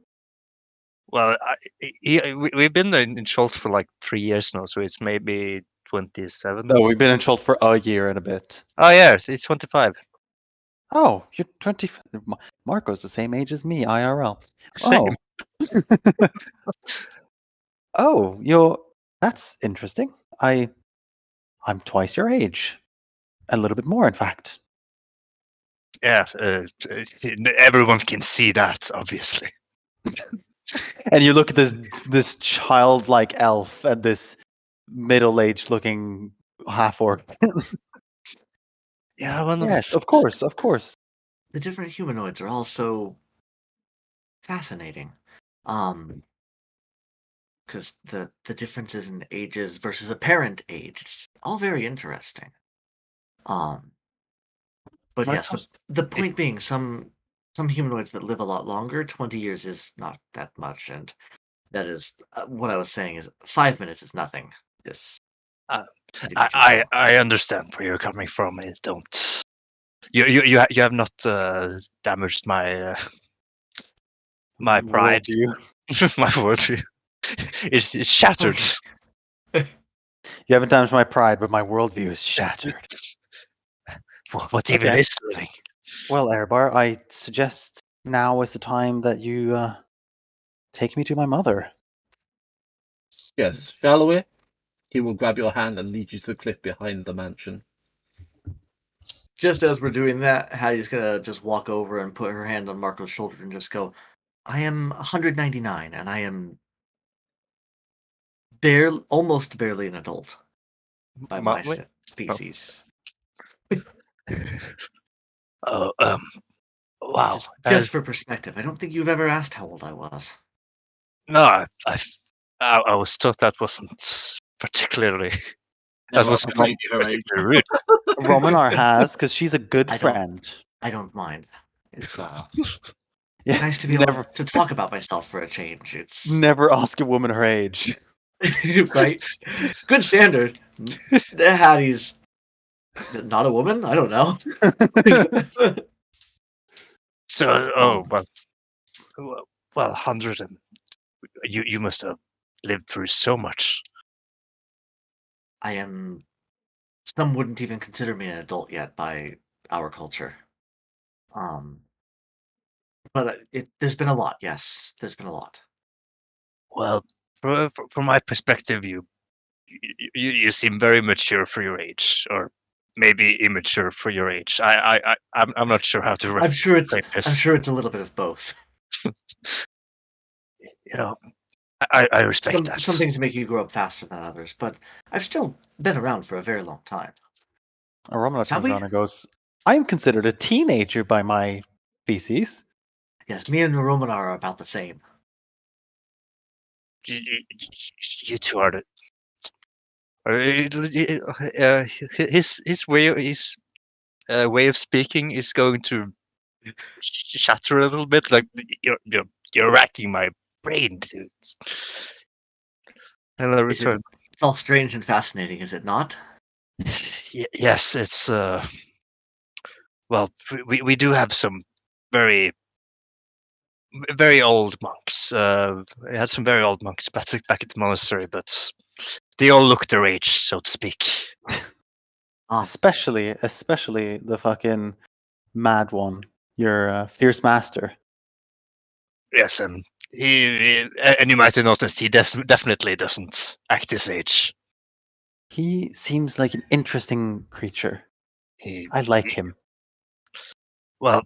Well, we've been in Chult for like 3 years now, so it's maybe 27. No, we've been in Chult for a year and a bit. Oh yeah, it's 25. Oh, you're 20. Marco's the same age as me, IRL. Same. Oh. Oh, that's interesting. I'm twice your age. A little bit more, in fact. Yeah, everyone can see that, obviously. And you look at this childlike elf and this middle-aged looking half-orc. Yeah, well, Yes, of course, of course. The different humanoids are all so fascinating. Because the differences in ages versus apparent age, it's all very interesting. Um, but When it yes, comes, the point being, some humanoids that live a lot longer, 20 years is not that much, and that is what I was saying is 5 minutes is nothing. This Uh, individual. I understand where you're coming from. I don't. You have not damaged my pride, worldview. my worldview. It's shattered. You haven't damaged my pride, but my worldview is shattered. What even Okay. is living? Well, Erebar, I suggest now is the time that you take me to my mother. Yes, shall we? He will grab your hand and lead you to the cliff behind the mansion. Just as we're doing that, Hattie's gonna just walk over and put her hand on Marco's shoulder and just go, "I am 199, and I am almost barely an adult by my Wait. species." Oh, wow. Just for perspective, I don't think you've ever asked how old I was. No, I was taught that wasn't particularly. That Never was ask a lady her age. particularly rude. Romanar has, because she's a good I don't- friend. I don't mind. It's Yeah, nice to be able to talk about myself for a change. It's never ask a woman her age. right. Good standard. Hattie's not a woman. I don't know. So, well, 100 and you must have lived through so much. I am. Some wouldn't even consider me an adult yet by our culture. But there's been a lot. Yes, there's been a lot. Well, from my perspective, you seem very mature for your age, or maybe immature for your age. I'm not sure how to I'm sure it's. frame this. I'm sure it's a little bit of both. You know, I respect that. Some things make you grow up faster than others, but I've still been around for a very long time. Romanar Shall turns we? around and goes, I am considered a teenager by my species. Yes, me and Romanar are about the same. You two are the. His way of speaking is going to shatter a little bit. Like you're racking my brain, dude. And I return. It's all strange and fascinating, is it not? Yes, it's well, we do have some very very old monks. We had some very old monks back at the monastery, but they all look their age, so to speak. Especially the fucking mad one, your fierce master. Yes, and and you might have noticed he definitely doesn't act his age. He seems like an interesting creature. I like him. Well,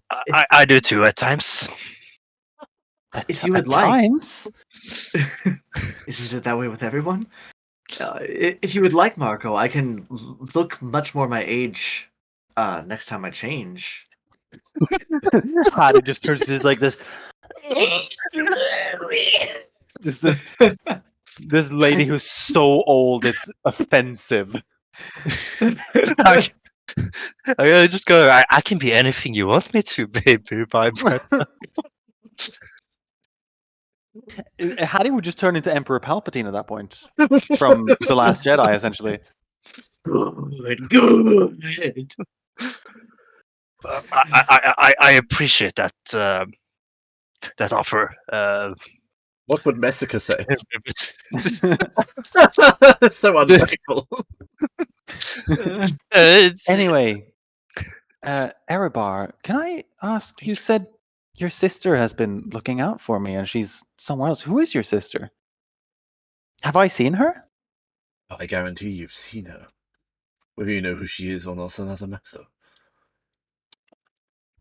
I do too at times. If you would at like. times. Isn't it that way with everyone? If you would like, Marco, I can look much more my age next time I change. Hattie just turns to like this. Just this lady who's so old it's offensive. I just go. I can be anything you want me to, baby. Bye. Hattie would just turn into Emperor Palpatine at that point from The Last Jedi, essentially. Good. I appreciate that that offer. What would Messica say? So unfaithful. Anyway, Erebar, can I ask? You said your sister has been looking out for me, and she's somewhere else. Who is your sister? Have I seen her? I guarantee you've seen her. Whether you know who she is or not is another matter.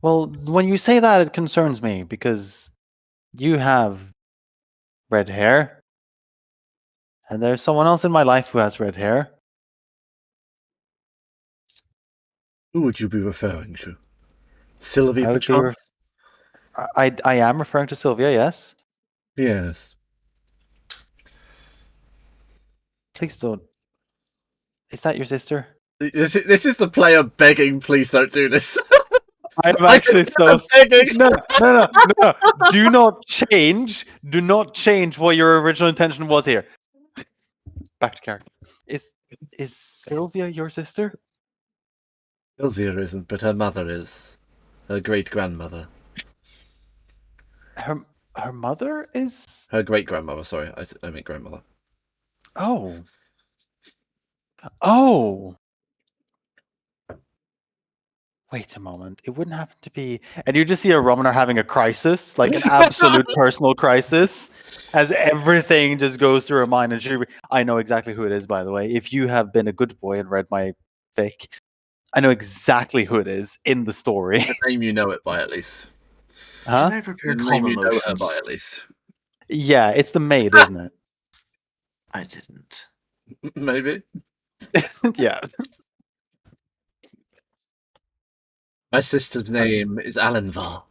Well, when you say that, it concerns me because you have red hair, and there's someone else in my life who has red hair. Who would you be referring to? Sylvie, I would be. perchance? I am referring to Sylvia. Yes. Yes. Please don't. Is that your sister? This is the player begging, please don't do this. I am I actually just so. begging. No. Do not change. Do not change what your original intention was here. Back to character. Is Sylvia your sister? Sylvia isn't, but her mother is. Her great-grandmother. Her mother is. Her great-grandmother, sorry. I mean grandmother. Oh. Oh. Wait a moment. It wouldn't happen to be. And you just see a Romanar having a crisis, like an absolute personal crisis, as everything just goes through her mind. And I know exactly who it is, by the way. If you have been a good boy and read my fic, I know exactly who it is in the story. The name you know it by, at least. Huh? Should I prepare The calm name you know her emotions? by, at least. Yeah, it's the maid, isn't it? I didn't. Maybe. Yeah. My sister's name is Alanvar.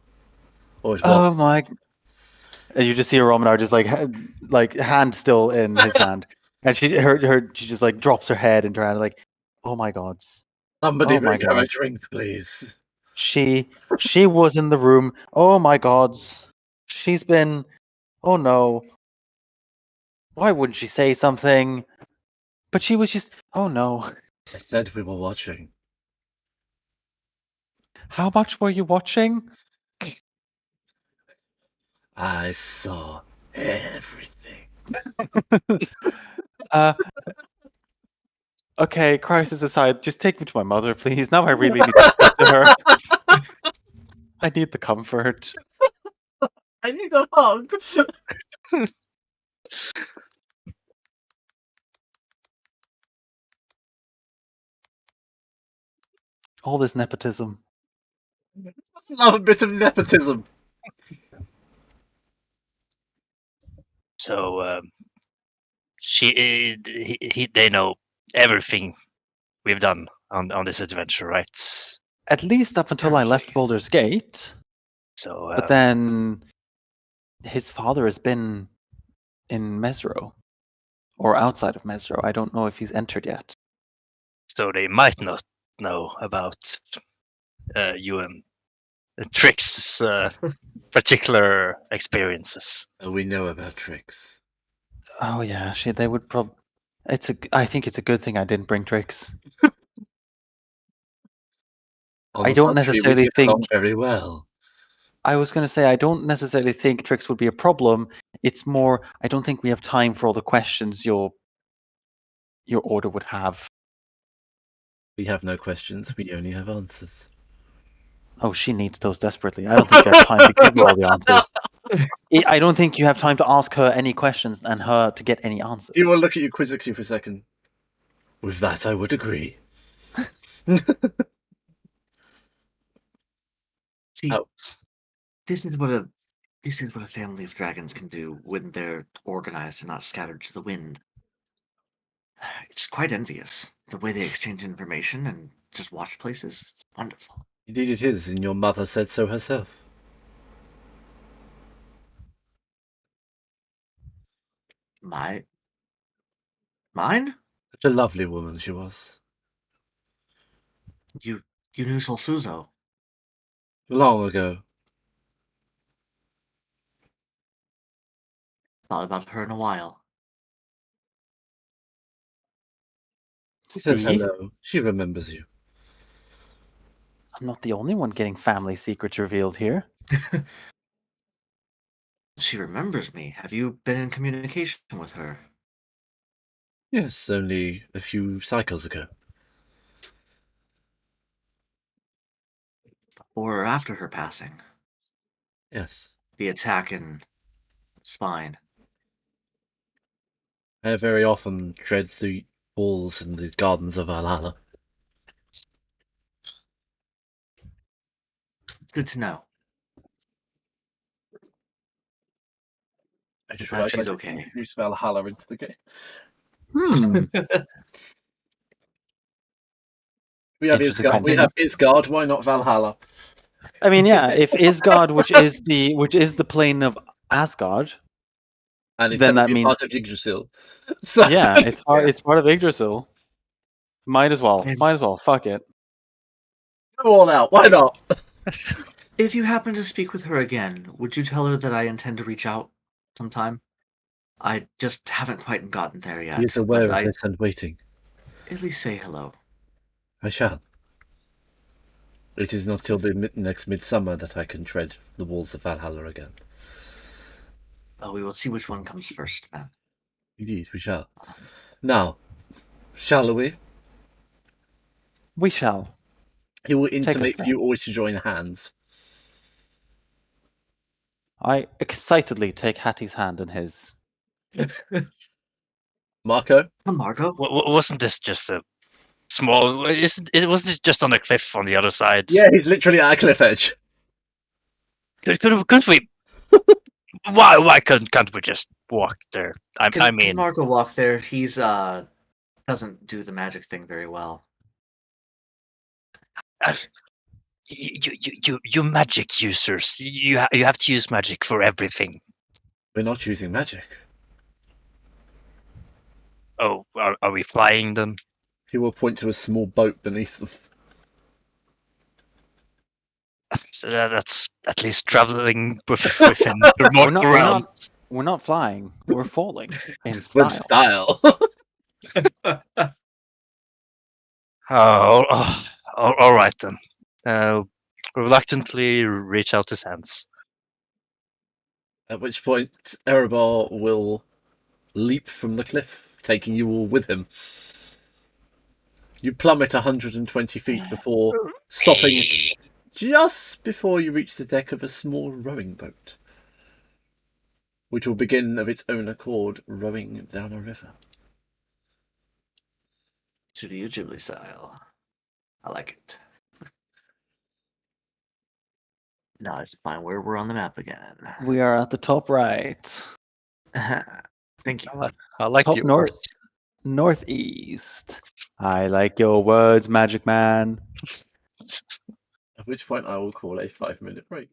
Or it Oh was. my. And you just see a Romanar just like hand still in his hand. And she just like drops her head into her hand, like, oh my God. Somebody Oh my bring her a God. drink, please. She was in the room. Oh my God. She's been. Oh no. Why wouldn't she say something? But she was just. Oh no. I said we were watching. How much were you watching? I saw everything. uh. Okay, crisis aside, just take me to my mother, please. Now I really need to speak to her. I need the comfort. I need a hug. All this nepotism. Love a bit of nepotism. So they know everything we've done on this adventure, right? At least up until I left Boulder's Gate. So But then his father has been in Mesro. Or outside of Mesro. I don't know if he's entered yet. so they might not know about you and Trix's particular experiences. We know about tricks. Oh yeah, they would probably. I think it's a good thing I didn't bring Trix. I don't necessarily we get along very well. I was going to say I don't necessarily think Trix would be a problem. It's more I don't think we have time for all the questions your order would have. We have no questions. We only have answers. Oh, she needs those desperately. I don't think you have time to give her all the answers. I don't think you have time to ask her any questions and her to get any answers. You will look at you quizzically for a second. With that, I would agree. See, Oh. this is what a family of dragons can do when they're organized and not scattered to the wind. It's quite envious the way they exchange information and just watch places. It's wonderful. Indeed it is, and your mother said so herself. Mine? Such a lovely woman she was. You knew Solsuzo. Long ago. Thought about her in a while. She said See? hello. She remembers you. I'm not the only one getting family secrets revealed here. She remembers me. Have you been in communication with her? Yes, only a few cycles ago. Or after her passing? Yes. The attack in spine. I very often tread the walls in the gardens of Valhalla. It's good to know. I just Glad realized she's I okay. introduced Valhalla into the game. Hmm. We have Interesting Isgard. We have Isgard. Why not Valhalla? I mean, yeah, if Isgard, which is the plane of Asgard, And it's then that technically means part of Yggdrasil. So yeah, it's part Yeah. it's part of Yggdrasil. Might as well. And- Might as well. Fuck it. go all out. Why not? If you happen to speak with her again, would you tell her that I intend to reach out sometime? I just haven't quite gotten there yet. He is aware but of this and waiting. at least say hello. I shall. It is not till the next midsummer that I can tread the walls of Valhalla again. Well, we will see which one comes first then. Indeed, we shall. Now, shall we? We shall. He will us intimate for there. you always to join hands. I excitedly take Hattie's hand in his. Marco? Come, Margot. Wasn't this just a small? Wasn't it just on a cliff on the other side? Yeah, he's literally at a cliff edge. Couldn't we? Why can't we just walk there? I Can mean, Margot walk there? He's doesn't do the magic thing very well. you magic users, you have to use magic for everything. We're not using magic. Oh, are we flying them? He will point to a small boat beneath them. So that's at least traveling within remote We're realm. we're not flying. We're falling in With style. style. All right then. Reluctantly reach out his hands. At which point, Erebor will leap from the cliff, taking you all with him. You plummet 120 feet before stopping just before you reach the deck of a small rowing boat, which will begin of its own accord rowing down a river. Studio Ghibli style. I like it. Now it's fine where we're on the map again. We are at the top right. Thank you. I like Top the north. Northeast. I like your words, Magic Man. At which point I will call a 5-minute break.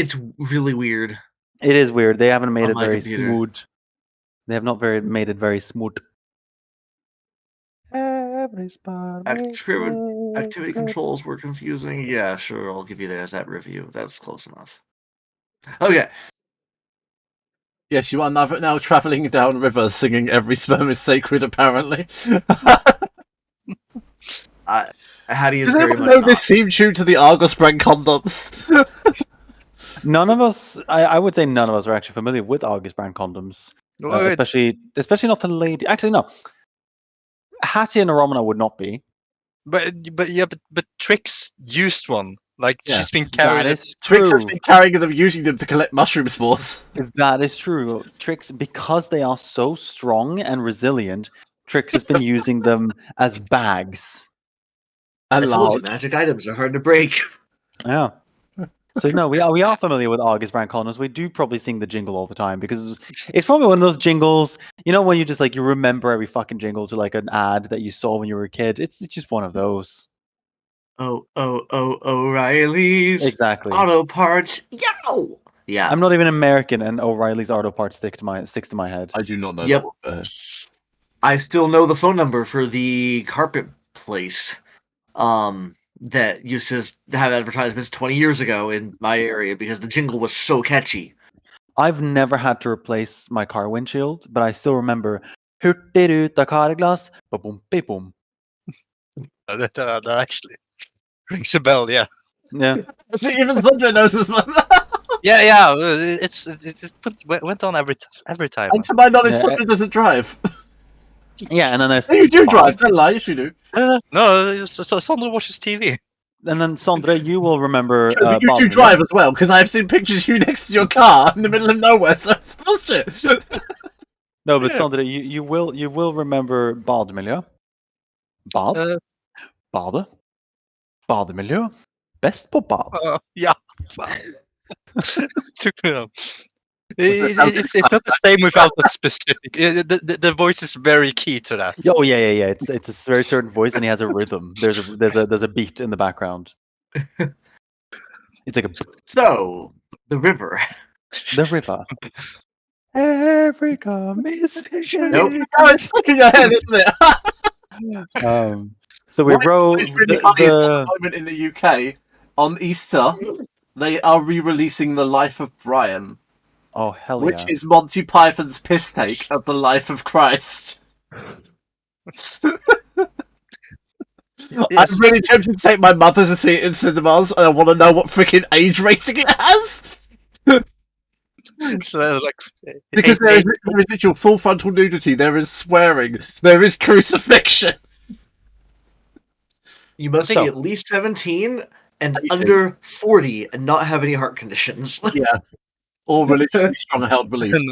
It's really weird. It is weird. They haven't made On it my very computer. smooth. They have not made it very smooth. Every spot makes Activity it. controls were confusing. Yeah, sure, I'll give you that review. That's close enough. Okay. Yes, you are now travelling down rivers singing "Every Sperm is Sacred." Apparently. Hattie is Does very anyone much know this theme tune to the Argos brand condoms? None of us, I would say none of us are actually familiar with August brand condoms. Well, Especially not the lady. Actually, no. Hattie and Aromana would not be. but Trix used one. Like Yeah. she's been carrying That it. is Trix has true. been carrying them, using them to collect mushroom spores. That is true. Trix, because they are so strong and resilient, Trix has been using them as bags. And I told you, large. magic items are hard to break. Yeah. So no, we are familiar with August brand condoms. We do probably sing the jingle all the time because it's probably one of those jingles, you know, when you just like you remember every fucking jingle to like an ad that you saw when you were a kid. It's just one of those. Oh, O'Reilly's Exactly. Auto Parts. Yow! Yeah. I'm not even American, and O'Reilly's Auto Parts sticks to my head. I do not know Yep. that. I still know the phone number for the carpet place. That used to have advertisements 20 years ago in my area because the jingle was so catchy. I've never had to replace my car windshield, but I still remember Hurtig ut av karglass, ba-boom, be-boom. That actually rings a bell. Yeah. Yeah. I think even Sandra knows this one. Yeah. It went on every time. And to my knowledge, Yeah, Sandra doesn't drive. Yeah, and then there's You do drive, don't lie, yes you do. No, so Sandra watches TV. and then Sondre, you will remember But you do Bob, drive as well, because I've seen pictures of you next to your car in the middle of nowhere, so it's bullshit. No, but Yeah. Sondre, you will remember bademiljø. Bad? Bade? Bademiljø? Best på bad. Yeah. Took me on. It's not the same without that specific. The voice is very key to that. Oh yeah. It's a very certain voice, and he has a rhythm. There's a beat in the background. It's like So, the river. the river. Africa, Mississippi. Nope. Oh, it's stuck in your head, isn't it? So we row It's really funny is at the moment in the UK, on Easter, they are re-releasing The Life of Brian, Oh hell which yeah! is Monty Python's piss take of the life of Christ. I'm really tempted to take my mother to see it in cinemas, and I want to know what freaking age rating it has. So, like, Because there is literal full frontal nudity, there is swearing, there is crucifixion. You must So- be at least 17 and 18. under 40 and not have any heart conditions. Yeah. Or religiously strong held beliefs.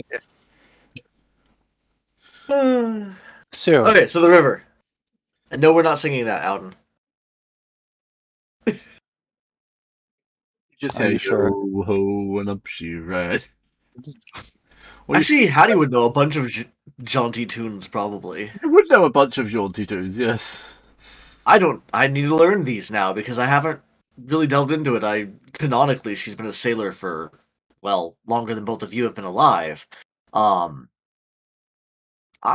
So Okay, so the river. And no, we're not singing that, Alden. Just Are say you sure? ho ho and up she ran. Well, Actually, Hattie would know a bunch of jaunty tunes, probably. you would know a bunch of jaunty tunes, yes. I don't. I need to learn these now because I haven't really delved into it. Canonically, she's been a sailor for, well, longer than both of you have been alive. I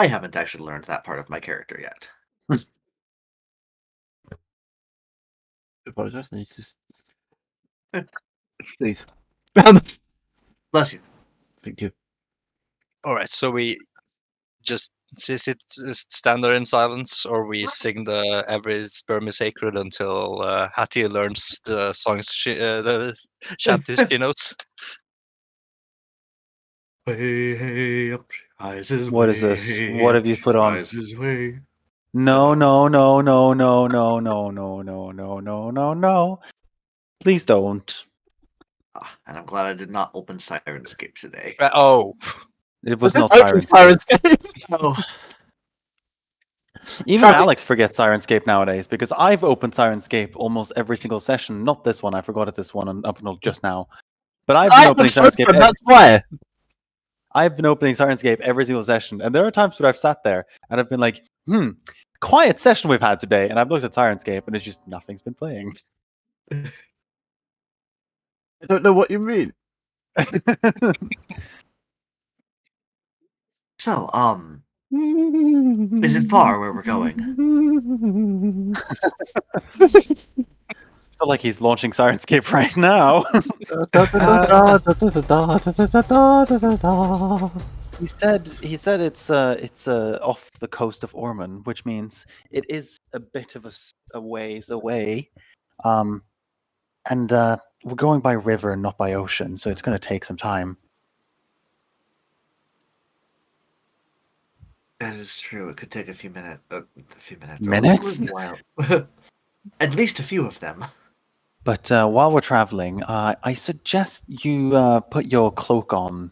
haven't actually learned that part of my character yet. Apologise, I need to... Please. Bless you. Thank you. all right, so we just stand there in silence, or we sing the "Every Sperm is Sacred" until Hattie learns the songs, the shanties she knows. Way, hey, up she rises. What is this? way, What up have you she put on? rises, way. No. Please don't. And I'm glad I did not open Sirenscape today. Oh, It was It's not open Sirenscape. Sirenscape. Oh, Even Travis- Alex forgets Sirenscape nowadays because I've opened Sirenscape almost every single session. Not this one. I forgot it this one up until just now. But I've been opening Sirenscape. That's why. I've been opening Sirenscape every single session, and there are times where I've sat there and I've been like, quiet session we've had today, and I've looked at Sirenscape and it's just nothing's been playing. I don't know what you mean. So, is it far where we're going? Feel like he's launching Sirenscape right now. He said it's off the coast of Ormond, which means it is a bit of a ways away. And we're going by river, not by ocean, so it's going to take some time. That is true. It could take a few minutes. Minutes? A while. At least a few of them. But while we're traveling, I suggest you put your cloak on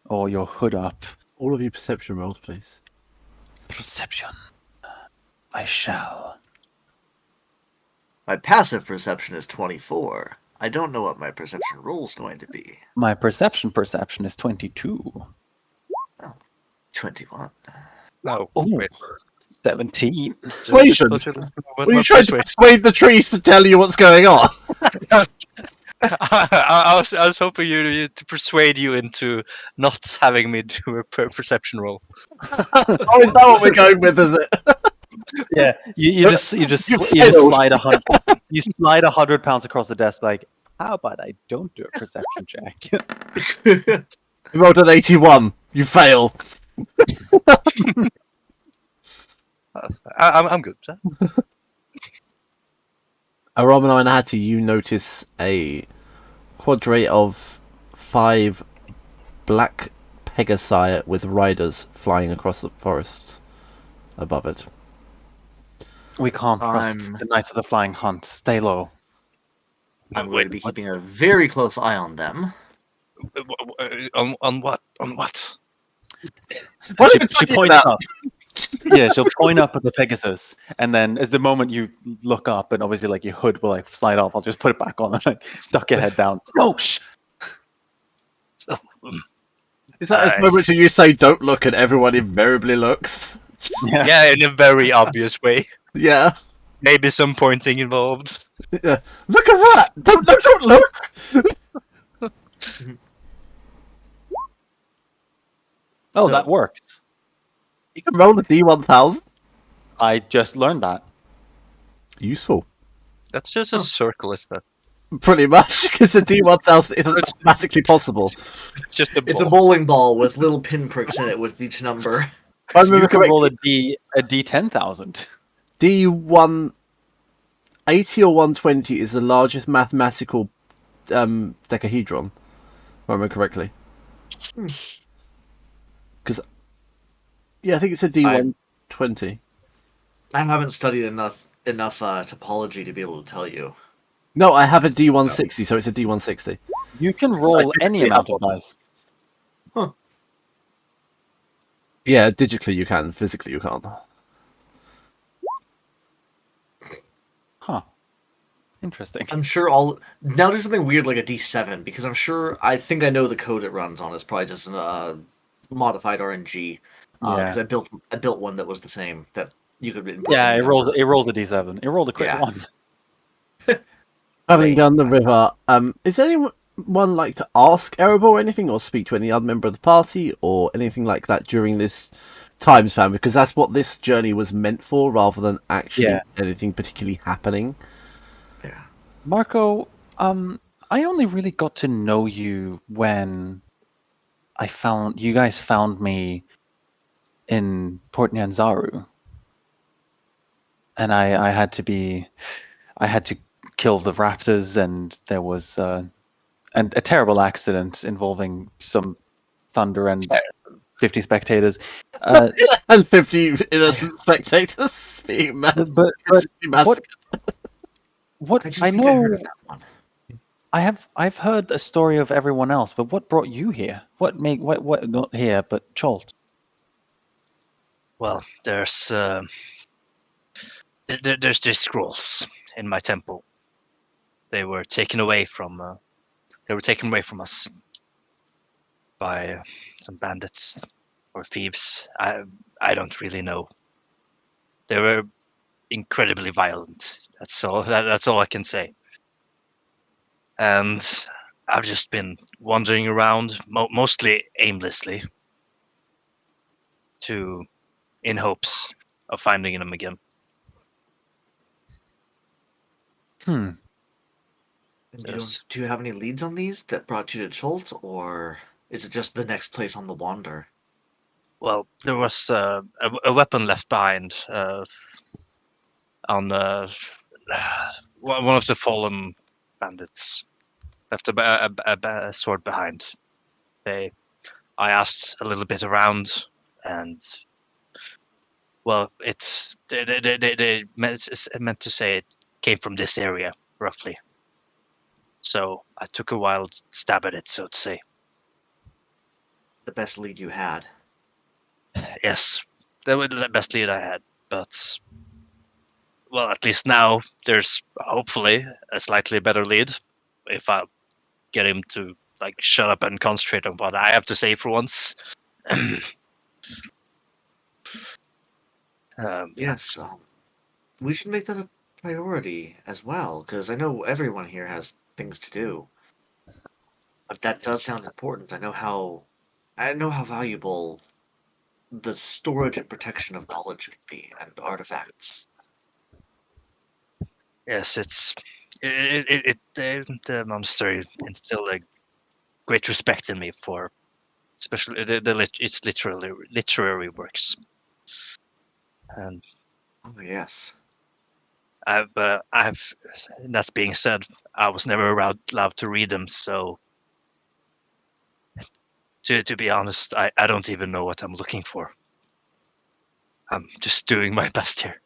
or your hood up. All of you perception rolls, please. Perception. I shall. My passive perception is 24. I don't know what my perception roll is going to be. My perception is 22. 21. No. Oh, Wait. 17. Persuasion. What are you trying to persuade the trees to tell you what's going on? I was hoping you to persuade you into not having me do a perception roll. Oh, is that what we're going with? Is it? Yeah, you just slide 100. You slide 100 pounds across the desk. Like, how about I don't do a perception check? You rolled an 81. You fail. I'm good. Aramana and Hattie, you notice a quadrille of 5 black Pegasi with riders flying across the forest above it. We can't trust the Knights of the Flying Hunt. Stay low. I'm going to be keeping a very close eye on them. On what? On what? She points up. Yeah, she'll point up at the Pegasus, and then as the moment you look up, and obviously like your hood will like slide off, I'll just put it back on and like duck your head down. No, shh. Is that a moment where you say "don't look" and everyone invariably looks? Yeah, in a very obvious way. Yeah. Maybe some pointing involved. Yeah. Look at that! Don't look! Oh, that works. You can roll a D1000. I just learned that. Useful. That's just a circle, isn't it? Pretty much, because the D1000 isn't automatically possible. It's just a ball. It's a bowling ball with little pinpricks in it with each number. I remember You can roll a correctly, D10,000. D180 or 120 is the largest mathematical decahedron, if I remember correctly. Because, yeah, I think it's a D120. I haven't studied enough topology to be able to tell you. No, I have a D160, so it's a D160. You can roll any amount of dice. Yeah, digitally you can, physically you can't. Huh. Interesting. I'm sure now do something weird like a D7 because I think I know the code it runs on. It's probably just a modified RNG. Because I built one that was the same that you could. Yeah, it rolls a D7. It rolled a quick one. Having done the river, is anyone like to ask Erebor or anything, or speak to any other member of the party, or anything like that during this time span? Because that's what this journey was meant for, rather than actually anything particularly happening. Yeah, Marco, I only really got to know you when you guys found me in Port Nyanzaru, and I had to kill the raptors, and there was a terrible accident involving some thunder and 50 spectators. And 50 innocent spectators being But what I know, I've heard a story of everyone else, but what brought you here? What not here, but Chult? Well, there's these scrolls in my temple. They were taken away from us by some bandits or thieves. I don't really know. They were incredibly violent. That's all I can say. And I've just been wandering around, mostly aimlessly, in hopes of finding them again. Hmm. And Yes. do you have any leads on these that brought you to Chult, or is it just the next place on the wander? Well, there was a weapon left behind on one of the fallen bandits. Left a sword behind. I asked a little bit around, and well, they meant to say it came from this area roughly. So I took a wild stab at it, so to say. The best lead you had. Yes, that was the best lead I had, but well, at least now there's hopefully a slightly better lead if I get him to like shut up and concentrate on what I have to say for once. Yes, we should make that a priority as well, because I know everyone here has things to do. But that does sound important. I know how valuable the storage and protection of knowledge can be and artifacts. Yes, the monastery instilled a great respect in me for, especially its literary works. And Oh yes. I've that being said, I was never allowed to read them, so to be honest, I don't even know what I'm looking for. I'm just doing my best here.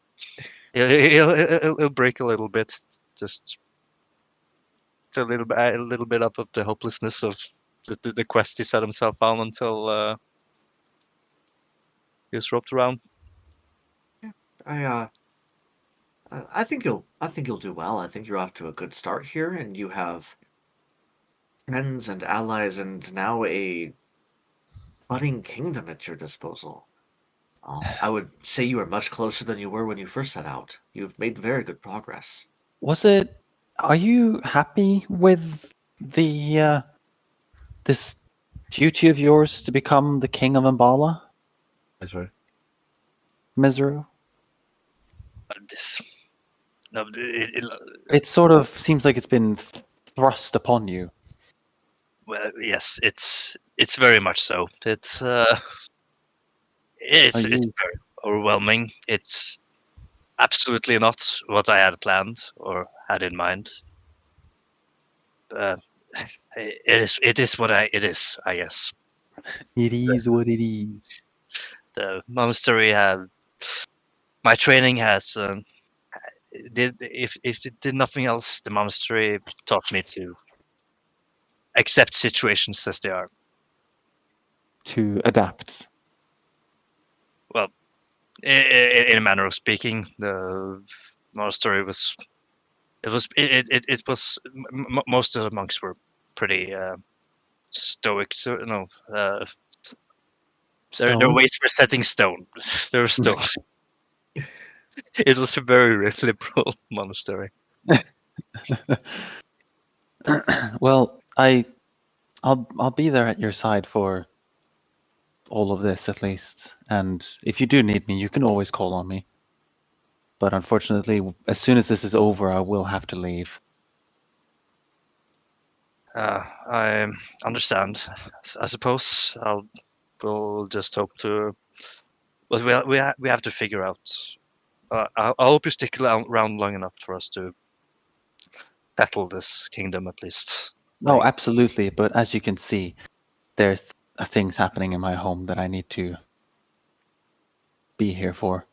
It'll break a little bit, just a little bit up of the hopelessness of the quest he set himself on until he was roped around. I I think you'll do well. I think you're off to a good start here, and you have friends and allies, and now a budding kingdom at your disposal. I would say you are much closer than you were when you first set out. You've made very good progress. Was it? Are you happy with the this duty of yours to become the king of Ambala, That's right. Mizru? This no, It sort of seems like it's been thrust upon you. well, yes, it's very much so. It's Are you? very overwhelming. It's absolutely not what I had planned or had in mind. Uh, it is what it is, I guess. It is what it is. The monastery had my training has did if it did nothing else, the monastery taught me to accept situations as they are. To adapt. Well, in a manner of speaking, the monastery was most of the monks were pretty stoic. So no, their Stone. ways were set in stone. They were stone. It was a very liberal monastery. Well, I'll be there at your side for all of this at least. And if you do need me, you can always call on me. But unfortunately, as soon as this is over, I will have to leave. I understand. I suppose we'll just hope to. But we have to figure out. I hope you stick around long enough for us to settle this kingdom at least. Oh, Like, absolutely. But as you can see, there's things happening in my home that I need to be here for.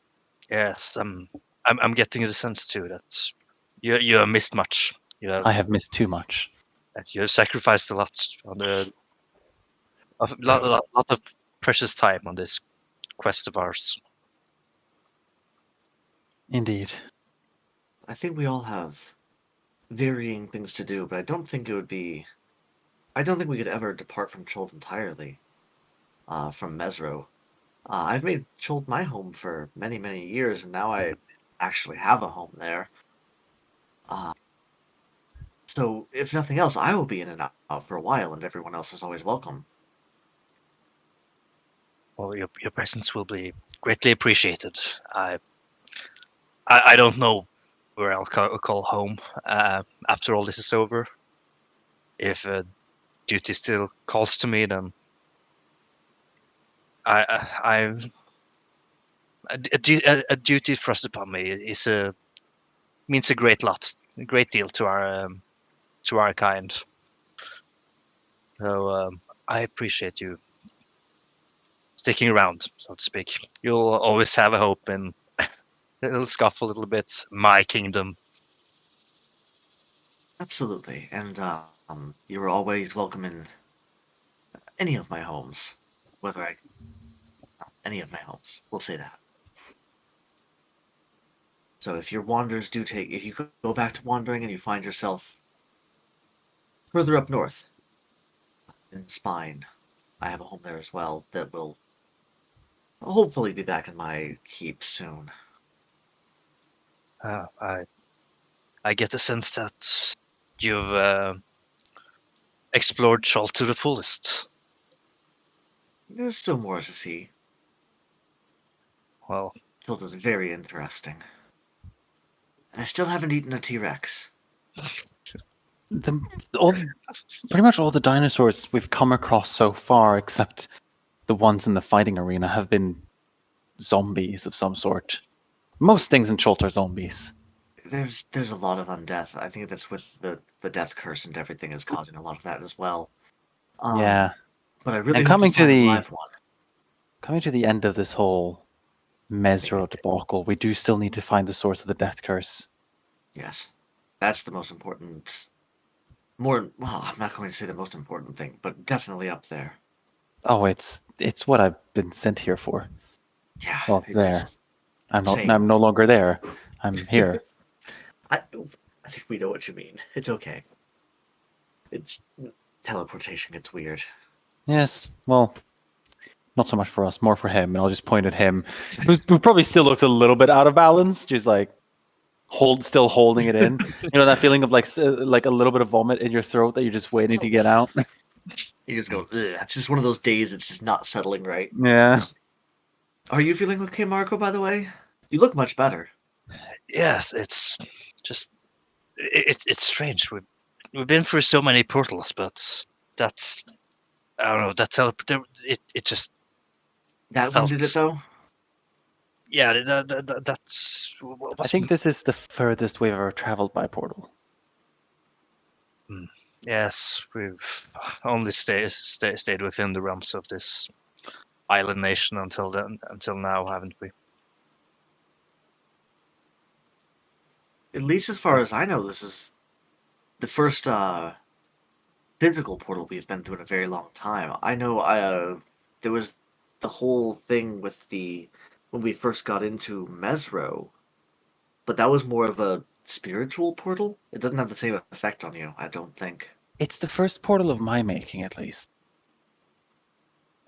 yes, I'm getting the sense too that you have missed much. I have missed too much. You have sacrificed a lot on a lot of precious time on this quest of ours. Indeed. I think we all have varying things to do, but I don't think we could ever depart from Chult entirely, from Mesro. I've made Chult my home for many, many years, and now I actually have a home there. Uh, So, if nothing else, I will be in and out for a while, and everyone else is always welcome. Well, your presence will be greatly appreciated. I don't know where I'll call home after all this is over. If duty still calls to me, then I a duty thrust upon me is means a great deal to our kind. So I appreciate you sticking around, so to speak. You'll always have a hope in it'll scuff a little bit. My kingdom. Absolutely, and you're always welcome in any of my homes, any of my homes. We'll say that. So if your wanders if you go back to wandering and you find yourself further up north in Spine, I have a home there as well that will hopefully be back in my keep soon. I get the sense that you've explored Chult to the fullest. There's still more to see. Well, Chult is very interesting. I still haven't eaten a T-Rex. Pretty much all the dinosaurs we've come across so far, except the ones in the fighting arena, have been zombies of some sort. Most things in Chult are zombies. There's a lot of undeath. I think that's with the death curse and everything is causing a lot of that as well. Yeah. But I really And hope coming to to find a the live one. coming to the end of this whole Mesro debacle, we do still need to find the source of the death curse. Yes, that's the most important. Well, I'm not going to say the most important thing, but definitely up there. Oh, it's what I've been sent here for. Yeah, Well, it there. is. I'm Same. no longer there. I'm here. I think we know what you mean. It's okay. It's teleportation gets weird. Yes. Well, not so much for us, more for him. And I'll just point at him, who probably still looks a little bit out of balance, just like still holding it in. You know that feeling of like a little bit of vomit in your throat that you're just waiting to get out. You just go, ugh. It's just one of those days it's just not settling right. Yeah. Are you feeling okay, Marco, by the way? You look much better. yes, it's just it's strange. We've been through so many portals, but that's I don't know. It just That one did it, though? yeah. That's I think this is the furthest we've ever traveled by portal. Yes, we've only stayed within the realms of this island nation until now, haven't we? At least as far as I know, this is the first physical portal we've been through in a very long time. I know there was the whole thing with when we first got into Mesro, but that was more of a spiritual portal. It doesn't have the same effect on you, I don't think. It's the first portal of my making, at least.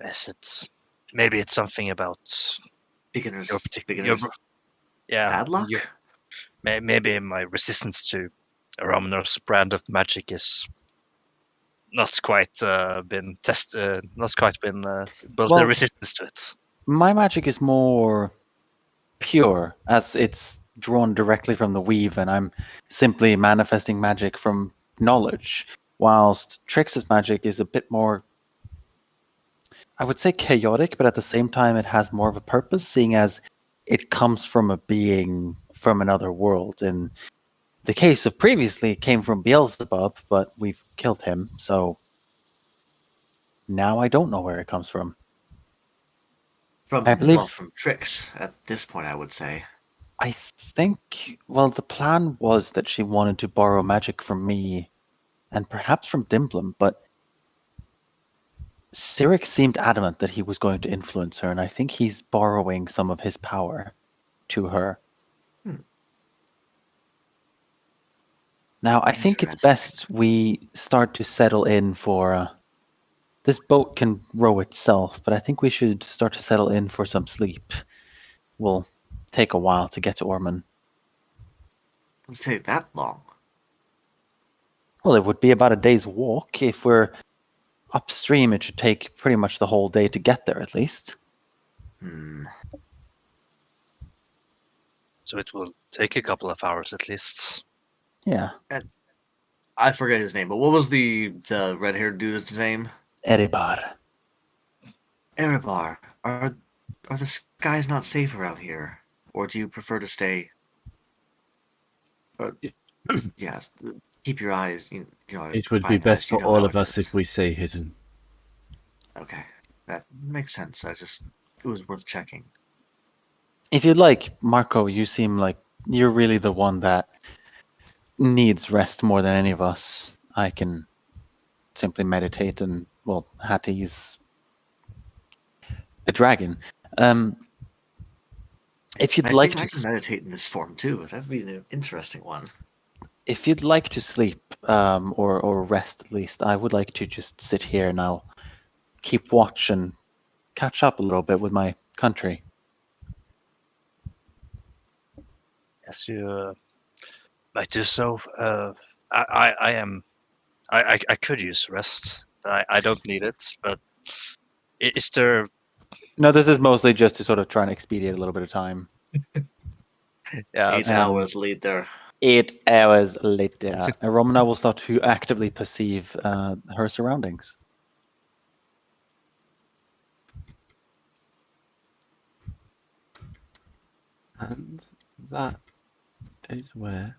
Yes, maybe it's something about Beginners, yeah, bad luck. Maybe my resistance to Aromanor's brand of magic is not quite been tested, not quite been built the resistance to it. My magic is more pure, as it's drawn directly from the weave, and I'm simply manifesting magic from knowledge, whilst Trix's magic is a bit more, I would say, chaotic, but at the same time it has more of a purpose, seeing as it comes from a being from another world. In the case of previously, it came from Beelzebub, but we've killed him, so now I don't know where it comes from. I believe from Trix at this point, I would say. I think, well, the plan was that she wanted to borrow magic from me and perhaps from Dimplum, but Cyric seemed adamant that he was going to influence her, and I think he's borrowing some of his power to her. Now, I think it's best we start to settle in for... this boat can row itself, but I think we should start to settle in for some sleep. Will take a while to get to Orman. It'll take that long. Well, it would be about a day's walk. If we're upstream, it should take pretty much the whole day to get there, at least. Hmm. So it will take a couple of hours at least. Yeah, I forget his name, but what was the red-haired dude's name? Erebar. Erebar. Are the skies not safer out here, or do you prefer to stay? Yes, keep your eyes. You know, It would be fine best eyes, you for know all how of it us is. if we stay hidden. Okay, that makes sense. It was worth checking. If you'd like, Marco, you seem like you're really the one that needs rest more than any of us. I can simply meditate and, well, Hattie's a dragon. Um, if you'd I like think to, I can meditate in this form too. That'd be an interesting one. if you'd like to sleep, or rest at least, I would like to just sit here and I'll keep watch and catch up a little bit with my country. Yes, you might do so. I am. I could use rest. I don't need it, but is there? No, this is mostly just to sort of try and expedite a little bit of time. Yeah, 8 hours later. 8 hours later, Romana will start to actively perceive her surroundings. And that is where